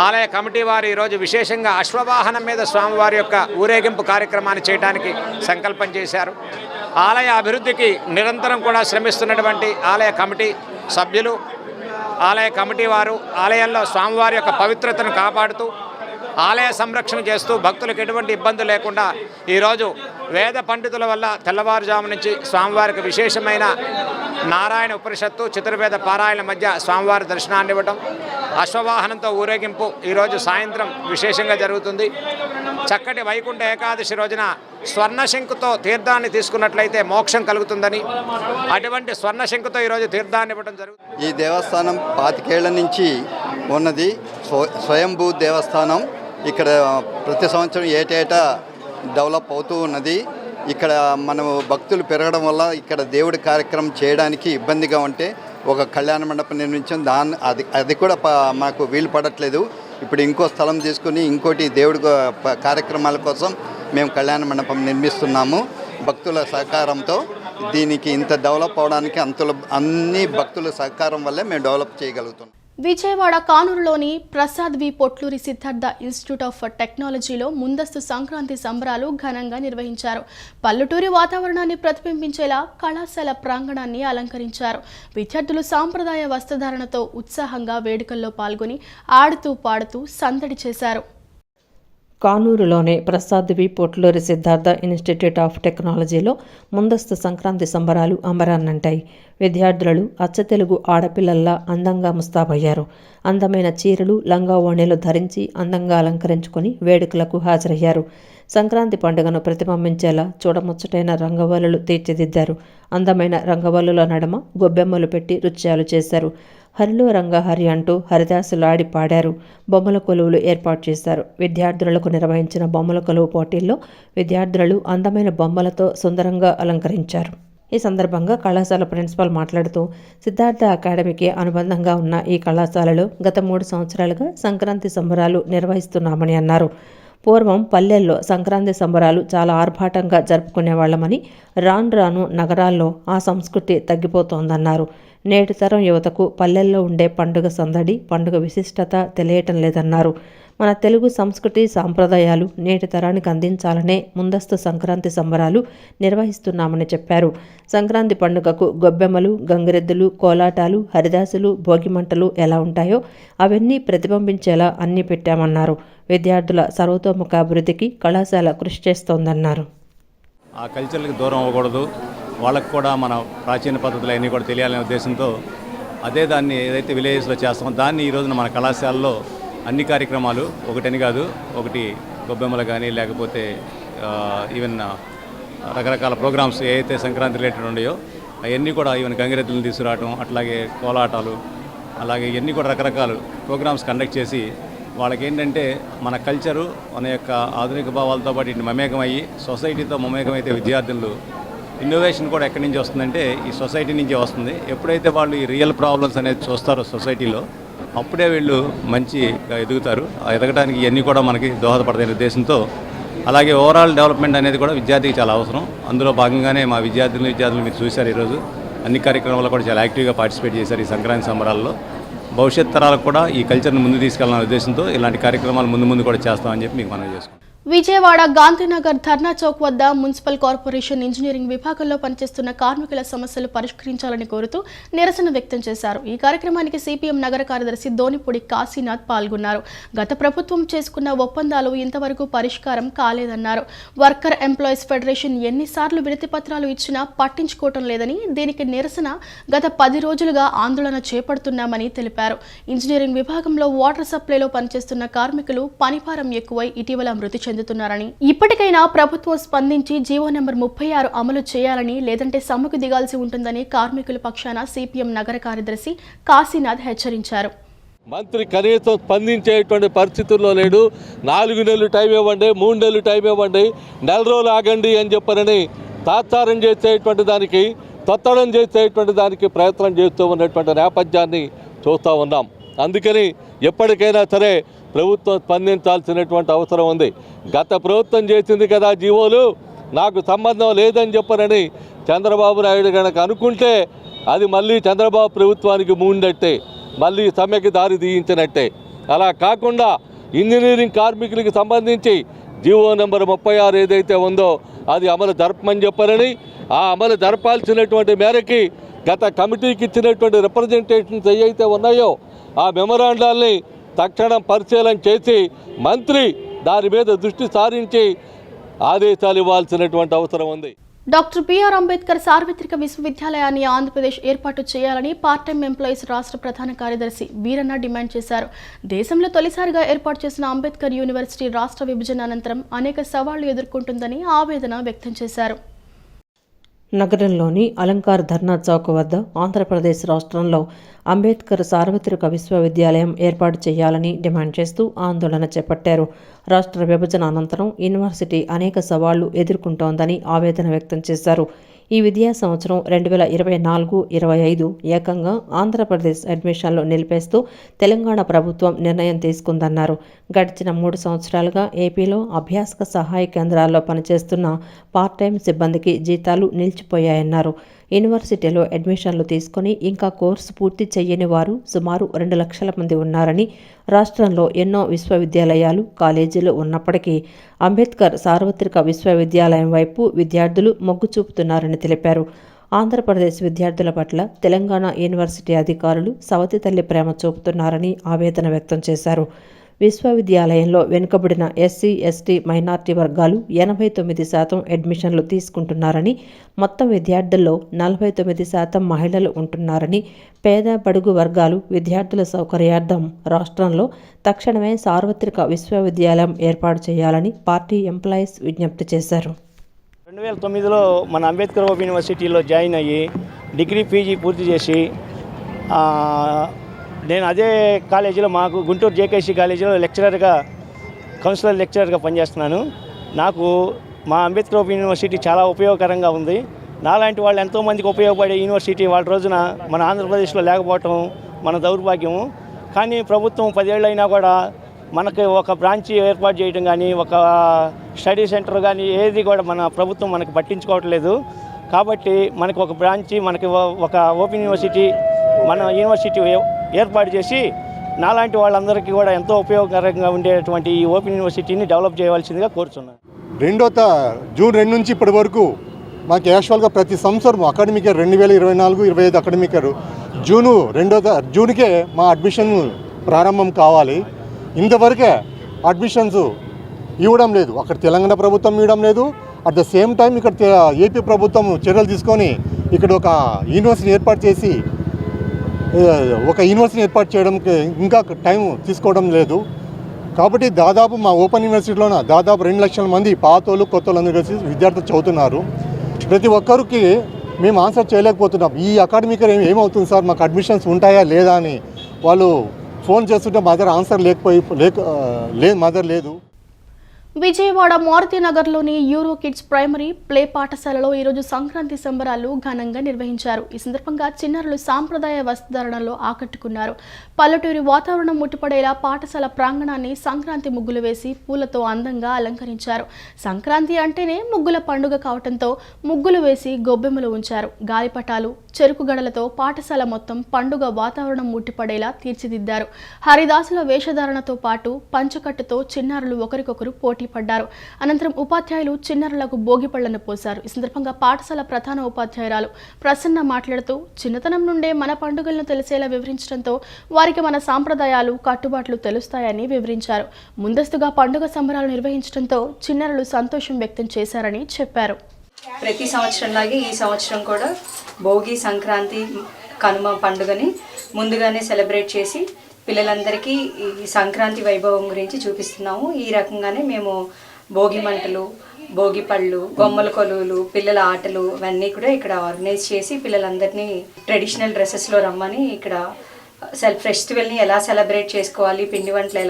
ఆలయ కమిటీ వారు ఈరోజు విశేషంగా అశ్వవాహనం మీద స్వామివారి యొక్క ఊరేగింపు కార్యక్రమాన్ని చేయడానికి సంకల్పం చేశారు. ఆలయ అభివృద్ధికి నిరంతరం కూడా శ్రమిస్తున్నటువంటి ఆలయ కమిటీ సభ్యులు, ఆలయ కమిటీ వారు ఆలయంలో స్వామివారి యొక్క పవిత్రతను కాపాడుతూ ఆలయ సంరక్షణ చేస్తూ భక్తులకు ఎటువంటి ఇబ్బంది లేకుండా ఈరోజు వేద పండితుల వల్ల తెల్లవారుజాము నుంచి స్వామివారికి విశేషమైన నారాయణ ఉపనిషత్తు, చతుర్వేద పారాయణ మధ్య స్వామివారి దర్శనాన్ని ఇవ్వటం, అశ్వవాహనంతో ఊరేగింపు ఈరోజు సాయంత్రం విశేషంగా జరుగుతుంది. చక్కటి వైకుంఠ ఏకాదశి రోజున స్వర్ణశంకుతో తీర్థాన్ని తీసుకున్నట్లయితే మోక్షం కలుగుతుందని, అటువంటి స్వర్ణశంకుతో ఈరోజు తీర్థాన్ని ఇవ్వడం జరుగుతుంది. ఈ దేవస్థానం 25 ఏళ్ల నుంచి ఉన్నది. స్వయంభూ దేవస్థానం. ఇక్కడ ప్రతి సంవత్సరం ఏటేటా డెవలప్ అవుతూ ఉన్నది. ఇక్కడ మనం భక్తులు పెరగడం వల్ల ఇక్కడ దేవుడి కార్యక్రమం చేయడానికి ఇబ్బందిగా ఉంటే ఒక కళ్యాణ మండపం నిర్మించాం. అది కూడా మాకు వీలు పడట్లేదు. ఇప్పుడు ఇంకో స్థలం తీసుకుని ఇంకోటి దేవుడి కార్యక్రమాల కోసం మేము కళ్యాణ మండపం నిర్మిస్తున్నాము భక్తుల సహకారంతో. దీనికి ఇంత డెవలప్ అవడానికి అన్ని భక్తుల సహకారం వల్లే మేము డెవలప్ చేయగలుగుతున్నాం. విజయవాడ కానూరులోని Prasad V Potluri Siddhartha institute of టెక్నాలజీలో ముందస్తు సంక్రాంతి సంబరాలు ఘనంగా నిర్వహించారు. పల్లెటూరి వాతావరణాన్ని ప్రతిబింబించేలా కళాశాల ప్రాంగణాన్ని అలంకరించారు. విద్యార్థులు సాంప్రదాయ వస్త్రధారణతో ఉత్సాహంగా వేడుకల్లో పాల్గొని ఆడుతూ పాడుతూ సందడి చేశారు. కానూరులోని Prasad V Potluri Siddhartha institute of టెక్నాలజీలో ముందస్తు సంక్రాంతి సంబరాలు అంబరాన్నంటాయి. విద్యార్థులు అచ్చతెలుగు ఆడపిల్లల్లా అందంగా ముస్తాబయ్యారు. అందమైన చీరలు, లంగా ఓణీలు ధరించి అందంగా అలంకరించుకొని వేడుకలకు హాజరయ్యారు. సంక్రాంతి పండుగను ప్రతిబింబించేలా చూడముచ్చటైన రంగవల్లులు తీర్చిదిద్దారు. అందమైన రంగవల్లుల నడుమ గొబ్బెమ్మలు పెట్టి నృత్యాలు చేశారు. హరిలో రంగహరి అంటూ హరిదాసులాడి పాడారు. బొమ్మల కొలువులు ఏర్పాటు చేశారు. విద్యార్థులకు నిర్వహించిన బొమ్మల కొలువు పోటీల్లో విద్యార్థులు అందమైన బొమ్మలతో సుందరంగా అలంకరించారు. ఈ సందర్భంగా కళాశాల ప్రిన్సిపాల్ మాట్లాడుతూ, సిద్ధార్థ అకాడమీకి అనుబంధంగా ఉన్న ఈ కళాశాలలో గత 3 సంవత్సరాలుగా సంక్రాంతి సంబరాలు నిర్వహిస్తున్నామని అన్నారు. పూర్వం పల్లెల్లో సంక్రాంతి సంబరాలు చాలా ఆర్భాటంగా జరుపుకునేవాళ్లమని, రాను నగరాల్లో ఆ సంస్కృతి తగ్గిపోతోందన్నారు. నేటి తరం యువతకు పల్లెల్లో ఉండే పండుగ సందడి, పండుగ విశిష్టత తెలియటం లేదన్నారు. మన తెలుగు సంస్కృతి సాంప్రదాయాలు నేటి తరానికి అందించాలనే ముందస్తు సంక్రాంతి సంబరాలు నిర్వహిస్తున్నామని చెప్పారు. సంక్రాంతి పండుగకు గొబ్బెమ్మలు, గంగిరెద్దులు, కోలాటాలు, హరిదాసులు, భోగిమంటలు ఎలా ఉంటాయో అవన్నీ ప్రతిబింబించేలా అన్నీ పెట్టామన్నారు. విద్యార్థుల సర్వతోముఖ అభివృద్ధికి కళాశాల కృషి చేస్తోందన్నారు. ఆ కల్చర్లకు దూరం అవ్వకూడదు, వాళ్ళకు కూడా మన ప్రాచీన పద్ధతులు అన్నీ కూడా తెలియాలనే ఉద్దేశంతో అదే దాన్ని ఏదైతే విలేజెస్లో చేస్తామో దాన్ని ఈ రోజున మన కళాశాలలో అన్ని కార్యక్రమాలు ఒకటని కాదు, ఒకటి గొబ్బెమ్మలు కానీ లేకపోతే ఈవెన్ రకరకాల ప్రోగ్రామ్స్ ఏవైతే సంక్రాంతి రిలేటెడ్ ఉన్నాయో అవన్నీ కూడా ఈవెన్ గంగిరెద్దులను తీసుకురావడం, అట్లాగే కోలాటాలు, అలాగే ఇవన్నీ కూడా రకరకాల ప్రోగ్రామ్స్ కండక్ట్ చేసి వాళ్ళకి ఏంటంటే మన కల్చరు, మన యొక్క ఆధునిక భావాలతో పాటు ఇటు మమేకమయ్యి సొసైటీతో మమేకమైతే విద్యార్థులు ఇన్నోవేషన్ కూడా ఎక్కడి నుంచి వస్తుందంటే ఈ సొసైటీ నుంచే వస్తుంది. ఎప్పుడైతే వాళ్ళు ఈ రియల్ ప్రాబ్లమ్స్ అనేది చూస్తారో సొసైటీలో అప్పుడే వీళ్ళు మంచిగా ఎదుగుతారు. ఎదగడానికి ఇవన్నీ కూడా మనకి దోహదపడతాయి ఉద్దేశంతో. అలాగే ఓవరాల్ డెవలప్మెంట్ అనేది కూడా విద్యార్థికి చాలా అవసరం. అందులో భాగంగానే మా విద్యార్థులు మీరు చూశారు ఈరోజు అన్ని కార్యక్రమాల్లో కూడా చాలా యాక్టివ్గా పార్టిసిపేట్ చేశారు ఈ సంక్రాంతి సంబరాల్లో. భవిష్యత్ తరాలకు కూడా ఈ కల్చర్ని ముందు తీసుకెళ్లాలనే ఉద్దేశంతో ఇలాంటి కార్యక్రమాలు ముందు కూడా చేస్తామని చెప్పి మీకు మనవి చేసుకుంటాం. విజయవాడ గాంధీనగర్ ధర్నా చౌక్ వద్ద మున్సిపల్ కార్పొరేషన్ ఇంజనీరింగ్ విభాగంలో పనిచేస్తున్న కార్మికుల సమస్యలు పరిష్కరించాలని కోరుతూ నిరసన వ్యక్తం చేశారు. ఈ కార్యక్రమానికి సిపిఎం నగర కార్యదర్శి దోనిపూడి కాశీనాథ్ పాల్గొన్నారు. గత ప్రభుత్వం చేసుకున్న ఒప్పందాలు ఇంతవరకు పరిష్కారం కాలేదన్నారు. వర్కర్ ఎంప్లాయీస్ ఫెడరేషన్ ఎన్నిసార్లు వినతి పత్రాలు ఇచ్చినా పట్టించుకోవటం లేదని, దీనికి నిరసన గత 10 రోజులుగా ఆందోళన చేపడుతున్నామని తెలిపారు. ఇంజనీరింగ్ విభాగంలో వాటర్ సప్లైలో పనిచేస్తున్న కార్మికులు పనిభారం ఎక్కువై ఇటీవల మృతి చెందుతున్నారని, ఇప్పటికైనా ప్రభుత్వం స్పందించి జీవో నెంబర్ 36 అమలు చేయాలని, లేదంటే సమ్మెకు దిగాల్సి ఉంటుందని కార్మికుల పక్షాన సిపిఎం నగర కార్యదర్శి కాశీనాథ్ హెచ్చరించారు. మంత్రి కనీసం స్పందించేటువంటి పరిస్థితుల్లో లేడు. 4 నెలలు టైం ఇవ్వండి, 3 నెలలు టైం ఇవ్వండి, 4 రోజులు ఆగండి అని చెప్పనని తాత్సారం చేసేటువంటి దానికి, తొత్తడం చేసేటువంటి దానికి ప్రయత్నం చేస్తూ ఉన్నటువంటి నేపథ్యాన్ని చూస్తూ ఉన్నాం. అందుకని ఎప్పటికైనా సరే ప్రభుత్వం స్పందించాల్సినటువంటి అవసరం ఉంది. గత ప్రభుత్వం చేసింది కదా జీవోలు, నాకు సంబంధం లేదని చెప్పనని చంద్రబాబు నాయుడు కనుక అనుకుంటే అది మళ్ళీ చంద్రబాబు ప్రభుత్వానికి మూడినట్టే, మళ్ళీ సమ్మెకి దారి తీయించినట్టే. అలా కాకుండా ఇంజనీరింగ్ కార్మికులకి సంబంధించి జీవో నెంబర్ 36 ఏదైతే ఉందో అది అమలు జరపమని చెప్పారని, ఆ అమలు జరపాల్సినటువంటి మేరకి గత కమిటీకి ఇచ్చినటువంటి రిప్రజెంటేషన్స్ ఏవైతే ఉన్నాయో ఆ మెమరాండాల్ని తక్షణం పరిశీలన చేసి మంత్రి దాని మీద దృష్టి సారించి ఆదేశాలు ఇవ్వాల్సినటువంటి అవసరం ఉంది. డాక్టర్ బిఆర్ అంబేద్కర్ సార్వత్రిక విశ్వవిద్యాలయాన్ని ఆంధ్రప్రదేశ్ ఏర్పాటు చేయాలని పార్ట్ టైం ఎంప్లాయీస్ రాష్ట్ర ప్రధాన కార్యదర్శి వీరన్న డిమాండ్ చేశారు. దేశంలో తొలిసారిగా ఏర్పాటు చేసిన అంబేద్కర్ యూనివర్సిటీ రాష్ట్ర విభజన అనంతరం అనేక సవాళ్లు ఎదుర్కొంటుందని ఆవేదన వ్యక్తం చేశారు. నగరంలోని అలంకార్ ధర్నా చౌక్ వద్ద ఆంధ్రప్రదేశ్ రాష్ట్రంలో అంబేద్కర్ సార్వత్రిక విశ్వవిద్యాలయం ఏర్పాటు చేయాలని డిమాండ్ చేస్తూ ఆందోళన చేపట్టారు. రాష్ట్ర విభజన అనంతరం యూనివర్సిటీ అనేక సవాళ్లు ఎదుర్కొంటోందని ఆవేదన వ్యక్తం చేశారు. ఈ విద్యా సంవత్సరం 2024-25 ఏకంగా ఆంధ్రప్రదేశ్ అడ్మిషన్లు నిలిపేస్తూ తెలంగాణ ప్రభుత్వం నిర్ణయం తీసుకుందన్నారు. గడిచిన 3 సంవత్సరాలుగా ఏపీలో అభ్యాసక సహాయ కేంద్రాల్లో పనిచేస్తున్న పార్ట్ టైం సిబ్బందికి జీతాలు నిలిచిపోయాయన్నారు. యూనివర్సిటీలో అడ్మిషన్లు తీసుకుని ఇంకా కోర్సు పూర్తి చేయని వారు సుమారు 2 లక్షల మంది ఉన్నారని, రాష్ట్రంలో ఎన్నో విశ్వవిద్యాలయాలు, కాలేజీలు ఉన్నప్పటికీ అంబేద్కర్ సార్వత్రిక విశ్వవిద్యాలయం వైపు విద్యార్థులు మొగ్గు చూపుతున్నారని తెలిపారు. ఆంధ్రప్రదేశ్ విద్యార్థుల పట్ల తెలంగాణ యూనివర్సిటీ అధికారులు సవతి తల్లి ప్రేమ చూపుతున్నారని ఆవేదన వ్యక్తం చేశారు. విశ్వవిద్యాలయంలో వెనుకబడిన ఎస్సీ, ఎస్టీ, మైనార్టీ వర్గాలు 89% అడ్మిషన్లు తీసుకుంటున్నారని, మొత్తం విద్యార్థుల్లో 49% మహిళలు ఉంటున్నారని, పేద బడుగు వర్గాలు విద్యార్థుల సౌకర్యార్థం రాష్ట్రంలో తక్షణమే సార్వత్రిక విశ్వవిద్యాలయం ఏర్పాటు చేయాలని పార్టీ ఎంప్లాయీస్ విజ్ఞప్తి చేశారు. 2009లో మన అంబేద్కర్ ఓపెన్ యూనివర్సిటీలో జాయిన్ అయ్యి డిగ్రీ పీజీ పూర్తి చేసి నేను అదే కాలేజీలో మాకు గుంటూరు జేకేసీ కాలేజీలో లెక్చరర్గా, కౌన్సిలర్ లెక్చరర్గా పనిచేస్తున్నాను. నాకు మా అంబేద్కర్ ఓపెన్ యూనివర్సిటీ చాలా ఉపయోగకరంగా ఉంది. నాలాంటి వాళ్ళు ఎంతోమందికి ఉపయోగపడే యూనివర్సిటీ వాళ్ళ రోజున మన ఆంధ్రప్రదేశ్లో లేకపోవటం మన దౌర్భాగ్యము. కానీ ప్రభుత్వం 10 ఏళ్ళు అయినా కూడా మనకి ఒక బ్రాంచ్ ఏర్పాటు చేయడం కానీ, ఒక స్టడీ సెంటర్ కానీ ఏది కూడా మన ప్రభుత్వం మనకి పట్టించుకోవట్లేదు. కాబట్టి మనకి ఒక బ్రాంచి, మనకి ఒక ఓపెన్ యూనివర్సిటీ, మన యూనివర్సిటీ ఏర్పాటు చేసి నాలాంటి వాళ్ళందరికీ కూడా ఎంతో ఉపయోగకరంగా ఉండేటువంటి ఈ ఓపెన్ యూనివర్సిటీని డెవలప్ చేయవలసిందిగా కోరుతున్నాను. జూన్ 2 నుంచి ఇప్పటి వరకు మాకు యాక్చువల్గా ప్రతి సంవత్సరం అకాడమిక్ ఇయర్ 2024-25 అకాడమిక్ ఇయర్ జూన్కే మా అడ్మిషన్ ప్రారంభం కావాలి. ఇంతవరకే అడ్మిషన్స్ ఇవ్వడం లేదు. అక్కడ తెలంగాణ ప్రభుత్వం ఇవ్వడం లేదు. అట్ ద సేమ్ టైం ఇక్కడ ఏపీ ప్రభుత్వం చర్యలు తీసుకొని ఇక్కడ ఒక యూనివర్సిటీ ఏర్పాటు చేసి చేయడానికి ఇంకా టైం తీసుకోవడం లేదు. కాబట్టి దాదాపు మా ఓపెన్ యూనివర్సిటీలోన దాదాపు 2 లక్షల మంది పాతోళ్ళు కొత్తోళ్ళు అందరూ కలిసి విద్యార్థులు చదువుతున్నారు. ప్రతి ఒక్కరికి మేము ఆన్సర్ చేయలేకపోతున్నాం. ఈ అకాడమిక్ ఇయర్ ఏమవుతుంది సార్, మాకు అడ్మిషన్స్ ఉంటాయా లేదా అని వాళ్ళు ఫోన్ చేస్తుంటే మా దగ్గర ఆన్సర్ మా దగ్గర లేదు. విజయవాడ మారుతినగర్లోని యూరో కిడ్స్ ప్రైమరీ ప్లే పాఠశాలలో ఈరోజు సంక్రాంతి సంబరాలు ఘనంగా నిర్వహించారు. ఈ సందర్భంగా చిన్నారులు సాంప్రదాయ వస్త్రధారణలో ఆకట్టుకున్నారు. పల్లెటూరి వాతావరణం ముట్టుపడేలా పాఠశాల ప్రాంగణాన్ని సంక్రాంతి ముగ్గులు వేసి పూలతో అందంగా అలంకరించారు. సంక్రాంతి అంటేనే ముగ్గుల పండుగ కావడంతో ముగ్గులు వేసి గొబ్బెమ్మలు ఉంచారు. గాలిపటాలు, చెరుకు గడలతో పాఠశాల మొత్తం పండుగ వాతావరణం ముట్టిపడేలా తీర్చిదిద్దారు. హరిదాసుల వేషధారణతో పాటు పంచకట్టుతో చిన్నారులు ఒకరికొకరు పోటీ పడ్డారు. అనంతరం ఉపాధ్యాయులు చిన్నారులకు భోగిపళ్లను పోశారు. ఈ సందర్భంగా పాఠశాల ప్రధాన ఉపాధ్యాయురాలు ప్రసన్న మాట్లాడుతూ చిన్నతనం నుండే మన పండుగలను తెలిసేలా వివరించడంతో వారికి మన సాంప్రదాయాలు, కట్టుబాట్లు తెలుస్తాయని వివరించారు. ముందస్తుగా పండుగ సంబరాలు నిర్వహించడంతో చిన్నారులు సంతోషం వ్యక్తం చేశారని చెప్పారు. ప్రతి సంవత్సరంలాగే ఈ సంవత్సరం కూడా భోగి, సంక్రాంతి, కనుమ పండుగని ముందుగానే సెలబ్రేట్ చేసి పిల్లలందరికీ ఈ సంక్రాంతి వైభవం గురించి చూపిస్తున్నాము. ఈ రకంగానే మేము భోగి మంటలు, భోగి పళ్ళు, బొమ్మల కొలువులు, పిల్లల ఆటలు ఇవన్నీ కూడా ఇక్కడ ఆర్గనైజ్ చేసి పిల్లలందరినీ ట్రెడిషనల్ డ్రెస్సెస్లో రమ్మని ఇక్కడ ఫెస్టివల్ని ఎలా సెలబ్రేట్ చేసుకోవాలి, పిండి వంటలు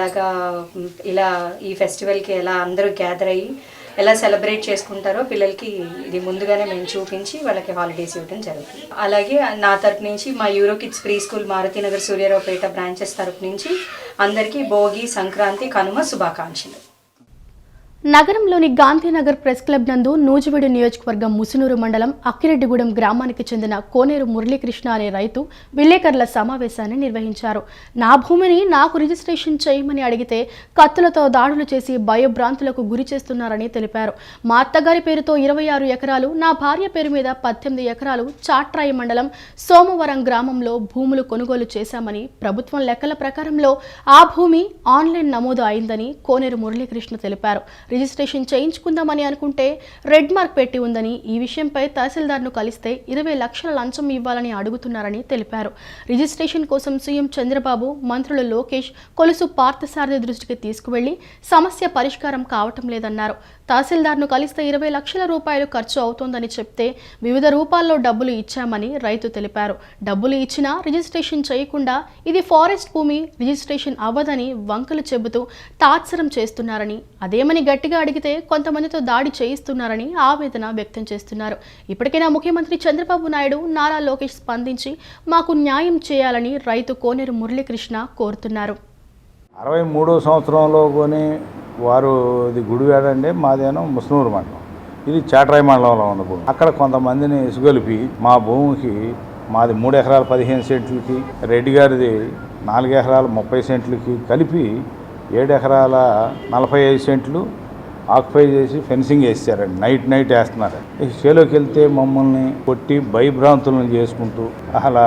ఇలా ఈ ఫెస్టివల్కి ఎలా అందరూ గ్యాదర్ అయ్యి ఎలా సెలబ్రేట్ చేసుకుంటారో పిల్లలకి ఇది ముందుగానే మేము చూపించి వాళ్ళకి హాలిడేస్ ఇవ్వడం జరుగుతుంది. అలాగే నా తరపు నుంచి మా euro kids pre school Maruthi Nagar Suryaraopeta branches తరపు నుంచి అందరికీ భోగి, సంక్రాంతి, కనుమ శుభాకాంక్షలు. నగరంలోని గాంధీనగర్ ప్రెస్ క్లబ్ నందు నూజివీడు నియోజకవర్గం ముసునూరు మండలం అక్కిరెడ్డిగూడెం గ్రామానికి చెందిన కోనేరు మురళీకృష్ణ అనే రైతు విలేకరుల సమావేశాన్ని నిర్వహించారు. నా భూమిని నాకు రిజిస్ట్రేషన్ చేయమని అడిగితే కత్తులతో దాడులు చేసి భయభ్రాంతులకు గురి చేస్తున్నారని తెలిపారు. మా అత్తగారి పేరుతో 26 ఎకరాలు, నా భార్య పేరు మీద 18 ఎకరాలు చాట్రాయి మండలం సోమవరం గ్రామంలో భూములు కొనుగోలు చేశామని, ప్రభుత్వం లెక్కల ప్రకారంలో ఆ భూమి ఆన్లైన్ నమోదు అయిందని కోనేరు మురళీకృష్ణ తెలిపారు. రిజిస్ట్రేషన్ చేయించుకుందామని అనుకుంటే రెడ్ మార్క్ పెట్టి ఉందని, ఈ విషయంపై తహసీల్దార్ను కలిస్తే 20 లక్షల లంచం ఇవ్వాలని అడుగుతున్నారని తెలిపారు. రిజిస్ట్రేషన్ కోసం సీఎం చంద్రబాబు, మంత్రులు లోకేష్, కొలుసు పార్థసారథి దృష్టికి తీసుకువెళ్లి సమస్య పరిష్కారం కావటం లేదన్నారు. తహసీల్దార్ను కలిస్తే 20 లక్షల రూపాయలు ఖర్చు అవుతోందని చెప్తే వివిధ రూపాల్లో డబ్బులు ఇచ్చామని రైతు తెలిపారు. డబ్బులు ఇచ్చినా రిజిస్ట్రేషన్ చేయకుండా ఇది ఫారెస్ట్ భూమి, రిజిస్ట్రేషన్ అవ్వదని వంకలు చెబుతూ తాత్సరం చేస్తున్నారని, అదేమని గట్టిగా అడిగితే కొంతమందితో దాడి చేయిస్తున్నారని ఆవేదన వ్యక్తం చేస్తున్నారు. ఇప్పటికైనా ముఖ్యమంత్రి చంద్రబాబు నాయుడు, నారా లోకేష్ స్పందించి మాకు న్యాయం చేయాలని రైతు కోనేరు మురళీకృష్ణ కోరుతున్నారు. 63వ సంవత్సరంలో కొని వారు ఇది గుడివాడండి, మాదేనో ముస్నూరు మండలం, ఇది చాట్రాయి మండలంలో ఉన్న భూమి. అక్కడ కొంతమందిని ఇసుగొలిపి మా భూమికి, మాది 3 ఎకరాల 15 సెంట్లకి, రెడ్డి గారిది 4 ఎకరాల 30 సెంట్లకి కలిపి 7 ఎకరాల 45 సెంట్లు ఆక్యుపై చేసి ఫెన్సింగ్ వేసారండి. నైట్ వేస్తున్నారు. చేలోకి వెళ్తే మమ్మల్ని కొట్టి భయభ్రాంతులను చేసుకుంటూ అలా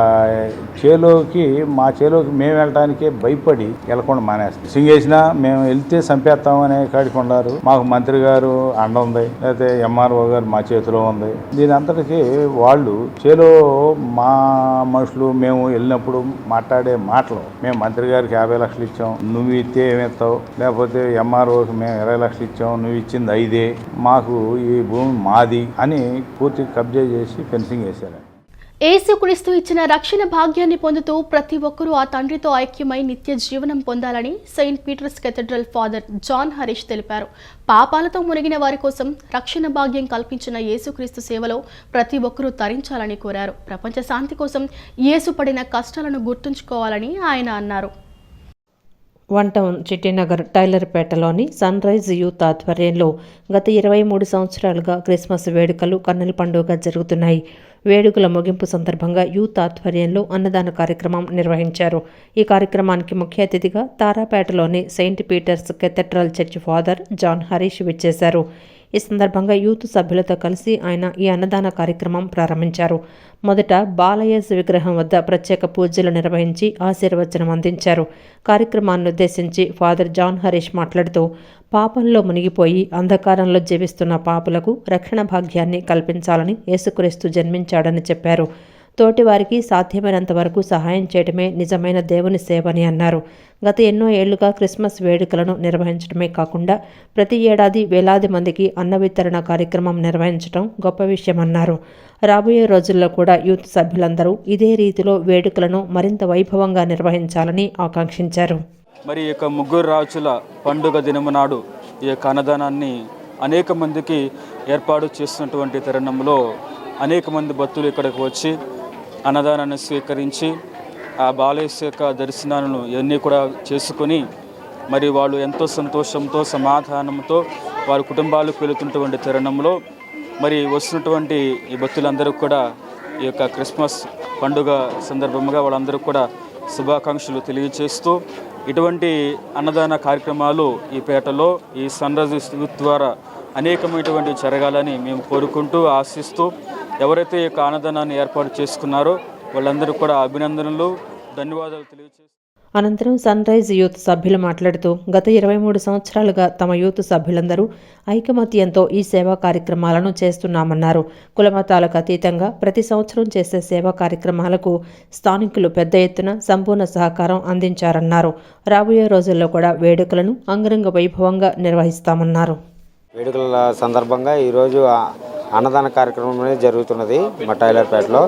మా చేలోకి మేము వెళ్ళటానికే భయపడి వెళ్ళకుండా మానేస్తాం. ఫెన్సింగ్ వేసినా మేము వెళ్తే చంపేస్తామనే కాడికి ఉన్నారు. మాకు మంత్రి గారు అండ ఉంది, లేకపోతే ఎంఆర్ఓ గారు మా చేతిలో ఉంది. దీని అంతటికీ వాళ్ళు చేలో మా మనుషులు మేము వెళ్ళినప్పుడు మాట్లాడే మాటలు, మేము మంత్రి గారికి 50 లక్షలు ఇచ్చాం, నువ్వు ఇస్తే ఏమిస్తావు, లేకపోతే ఎంఆర్ఓకి మేము 20 లక్షలు ఇచ్చాం, నువ్వు ఇచ్చింది 5, మాకు ఈ భూమి మాది అని పూర్తి కబ్జా చేసి ఫెన్సింగ్ వేశారు. యేసుక్రీస్తు ఇచ్చిన రక్షణ భాగ్యాన్ని పొందుతూ ప్రతి ఒక్కరూ ఆ తండ్రితో ఐక్యమై నిత్య జీవనం పొందాలని saint Peter's cathedral father John Harish తెలిపారు. పాపాలతో మునిగిన వారి కోసం రక్షణ భాగ్యం కల్పించిన యేసుక్రీస్తు సేవలో ప్రతి ఒక్కరూ తరించాలని కోరారు. ప్రపంచ శాంతి కోసం యేసు పడిన కష్టాలను గుర్తుంచుకోవాలని ఆయన అన్నారు. 1 టౌన్ చిట్టినగర్ టైలర్పేటలోని సన్ రైజ్ యూత్ ఆధ్వర్యంలో గత 23 సంవత్సరాలుగా క్రిస్మస్ వేడుకలు కన్నుల పండుగగా జరుగుతున్నాయి. వేడుకల ముగింపు సందర్భంగా యూత్ ఆధ్వర్యంలో అన్నదాన కార్యక్రమం నిర్వహించారు. ఈ కార్యక్రమానికి ముఖ్య అతిథిగా తారాపేటలోని saint Peter's cathedral church father John Harish విచ్చేశారు. ఈ సందర్భంగా యూత్ సభ్యులతో కలిసి ఆయన ఈ అన్నదాన కార్యక్రమం ప్రారంభించారు. మొదట బాలయేసు విగ్రహం వద్ద ప్రత్యేక పూజలు నిర్వహించి ఆశీర్వచనం అందించారు. కార్యక్రమాన్ని ఉద్దేశించి ఫాదర్ జాన్ హరీష్ మాట్లాడుతూ పాపంలో మునిగిపోయి అంధకారంలో జీవిస్తున్న పాపులకు రక్షణ భాగ్యాన్ని కల్పించాలని యేసుక్రీస్తు జన్మించాడని చెప్పారు. తోటివారికి సాధ్యమైనంత వరకు సహాయం చేయడమే నిజమైన దేవుని సేవని అన్నారు. గత ఎన్నో ఏళ్లుగా క్రిస్మస్ వేడుకలను నిర్వహించడమే కాకుండా ప్రతి ఏడాది వేలాది మందికి అన్న వితరణ కార్యక్రమం నిర్వహించడం గొప్ప విషయమన్నారు. రాబోయే రోజుల్లో కూడా యూత్ సభ్యులందరూ ఇదే రీతిలో వేడుకలను మరింత వైభవంగా నిర్వహించాలని ఆకాంక్షించారు. మరి ఈ యొక్క ముగ్గురు రాజుల పండుగ దినము నాడు ఈ యొక్క అన్నదానాన్ని అనేక మందికి ఏర్పాటు చేస్తున్నటువంటి తరుణంలో అనేక మంది భక్తులు ఇక్కడికి వచ్చి అన్నదానాన్ని స్వీకరించి ఆ బాలయేసు యొక్క దర్శనాలను ఇవన్నీ కూడా చేసుకొని మరి వాళ్ళు ఎంతో సంతోషంతో సమాధానంతో వారి కుటుంబాలకు వెళుతున్నటువంటి తరుణంలో మరి వస్తున్నటువంటి ఈ భక్తులందరూ కూడా ఈ యొక్క క్రిస్మస్ పండుగ సందర్భంగా వాళ్ళందరూ కూడా శుభాకాంక్షలు తెలియజేస్తూ ఇటువంటి అన్నదాన కార్యక్రమాలు ఈ పేటలో ఈ సన్ రైజ్ యూత్ ద్వారా అనేకమైనటువంటి జరగాలని మేము కోరుకుంటూ ఆశిస్తూ ఎవరైతే ఈ యొక్క అన్నదానాన్ని ఏర్పాటు చేసుకున్నారో వాళ్ళందరూ కూడా అభినందనలు, ధన్యవాదాలు తెలియజేస్తారు. అనంతరం సన్ రైజ్ యూత్ సభ్యులు మాట్లాడుతూ గత 23 సంవత్సరాలుగా తమ యూత్ సభ్యులందరూ ఐకమత్యంతో ఈ సేవా కార్యక్రమాలను చేస్తున్నామన్నారు. కులమతాలకు అతీతంగా ప్రతి సంవత్సరం చేసే సేవా కార్యక్రమాలకు స్థానికులు పెద్ద ఎత్తున సంపూర్ణ సహకారం అందించారన్నారు. రాబోయే రోజుల్లో కూడా వేడుకలను అంగరంగ వైభవంగా నిర్వహిస్తామన్నారు. వేడుకల సందర్భంగా ఈరోజు అన్నదాన కార్యక్రమం అనేది జరుగుతున్నది మా టైలర్పేటలో.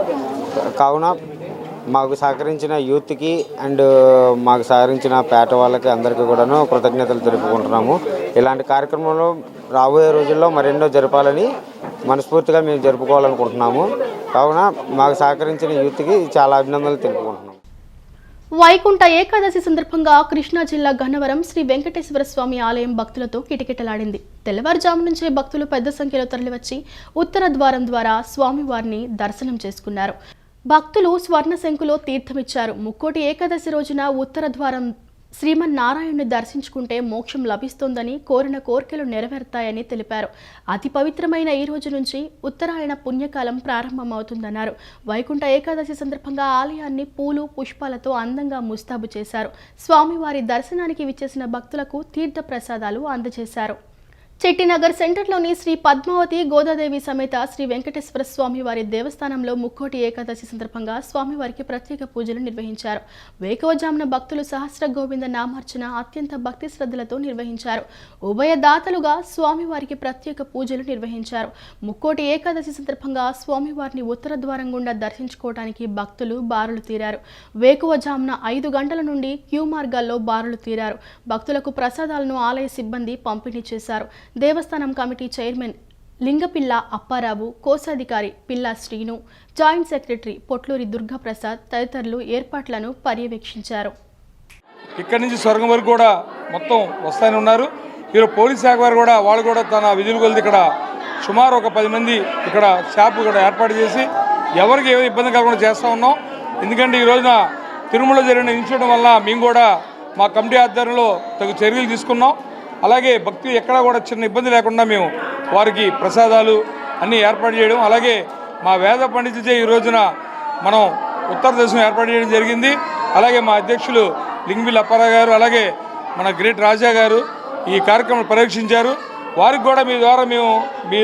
కావున మాకు సహకరించిన యూత్కి అండ్ మాకు సహకరించిన పేట వాళ్ళకి అందరికీ కూడాను కృతజ్ఞతలు తెలుపుకుంటున్నాము. ఇలాంటి కార్యక్రమంలో రాబోయే రోజుల్లో మరెన్నో జరపాలని మనస్ఫూర్తిగా మేము జరుపుకోవాలనుకుంటున్నాము. కావున మాకు సహకరించిన యూత్కి చాలా అభినందనలు తెలుపుకుంటున్నాము. వైకుంఠ ఏకాదశి సందర్భంగా కృష్ణా జిల్లా గన్నవరం శ్రీ వెంకటేశ్వర స్వామి ఆలయం భక్తులతో కిటకిటలాడింది. తెల్లవారుజాము నుంచే భక్తులు పెద్ద సంఖ్యలో తరలివచ్చి ఉత్తర ద్వారం ద్వారా స్వామివారిని దర్శనం చేసుకున్నారు. భక్తులు స్వర్ణ శంకులో తీర్థమిచ్చారు. ముక్కోటి ఏకాదశి రోజున ఉత్తర ద్వారం శ్రీమన్నారాయణుని దర్శించుకుంటే మోక్షం లభిస్తోందని, కోరిన కోరికలు నెరవేరుతాయని తెలిపారు. అతి పవిత్రమైన ఈ రోజు నుంచి ఉత్తరాయణ పుణ్యకాలం ప్రారంభమవుతుందన్నారు. వైకుంఠ ఏకాదశి సందర్భంగా ఆలయాన్ని పూలు పుష్పాలతో అందంగా ముస్తాబు చేశారు. స్వామివారి దర్శనానికి విచ్చేసిన భక్తులకు తీర్థ ప్రసాదాలు అందజేశారు. చెట్టినగర్ సెంటర్లోని శ్రీ పద్మావతి గోదాదేవి సమేత శ్రీ వెంకటేశ్వర స్వామి వారి దేవస్థానంలో ముక్కోటి ఏకాదశి సందర్భంగా స్వామివారికి ప్రత్యేక పూజలు నిర్వహించారు. వేకువజామున భక్తులు సహస్ర గోవింద నామార్చన అత్యంత భక్తి శ్రద్ధలతో నిర్వహించారు. ఉభయ దాతలుగా స్వామివారికి ప్రత్యేక పూజలు నిర్వహించారు. ముక్కోటి ఏకాదశి సందర్భంగా స్వామివారిని ఉత్తర ద్వారం గుండా దర్శించుకోవడానికి భక్తులు బారులు తీరారు. వేకువజామున 5 గంటల నుండి క్యూ మార్గాల్లో బారులు తీరారు. భక్తులకు ప్రసాదాలను ఆలయ సిబ్బంది పంపిణీ చేశారు. దేవస్థానం కమిటీ చైర్మన్ లింగపిల్ల అప్పారావు, కోశాధికారి పిల్లా శ్రీను, జాయింట్ సెక్రటరీ పొట్లూరి దుర్గాప్రసాద్ తదితరులు ఏర్పాట్లను పర్యవేక్షించారు. ఇక్కడి నుంచి స్వర్గం వరకు కూడా మొత్తం వస్తానే ఉన్నారు. ఈరోజు పోలీస్ శాఖ వారు కూడా వాళ్ళు కూడా తన విధులు కొలిది ఇక్కడ సుమారు ఒక 10 మంది ఇక్కడ షాపు కూడా ఏర్పాటు చేసి ఎవరికి ఏదో ఇబ్బంది కలగకుండా చేస్తూ ఉన్నాం. ఎందుకంటే ఈ రోజున తిరుమల జరిగిన ఇన్సిడెంట్ వల్ల మేము కూడా మా కమిటీ ఆధ్వర్యంలో తగు చర్యలు తీసుకున్నాం. అలాగే భక్తులు ఎక్కడా కూడా చిన్న ఇబ్బంది లేకుండా మేము వారికి ప్రసాదాలు అన్నీ ఏర్పాటు చేయడం, అలాగే మా వేద పండితులచే ఈ రోజున మనం ఉత్తర దర్శనం ఏర్పాటు చేయడం జరిగింది. అలాగే మా అధ్యక్షులు లింగపిల్ల అప్పారావు గారు, అలాగే మన గ్రేట్ రాజా గారు ఈ కార్యక్రమం పర్యవేక్షించారు. వారికి కూడా మీ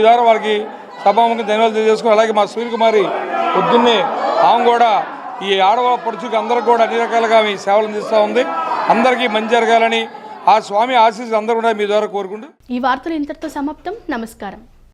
ద్వారా వారికి సభాముఖంగా ధన్యవాదాలు తెలియజేసుకుని, అలాగే మా సూర్యకుమారి పొద్దున్నే ఆమె కూడా ఈ ఆడవాళ్ళ పడుచుకు అందరికి కూడా అన్ని రకాలుగా మీ సేవలు అందిస్తూ ఉంది. అందరికీ మంచి జరగాలని ఆ స్వామి ఆశీస్సులు అందరూ కూడా మీ ద్వారా కోరుకుంటూ ఈ వార్తలు ఇంతటితో సమాప్తం. నమస్కారం.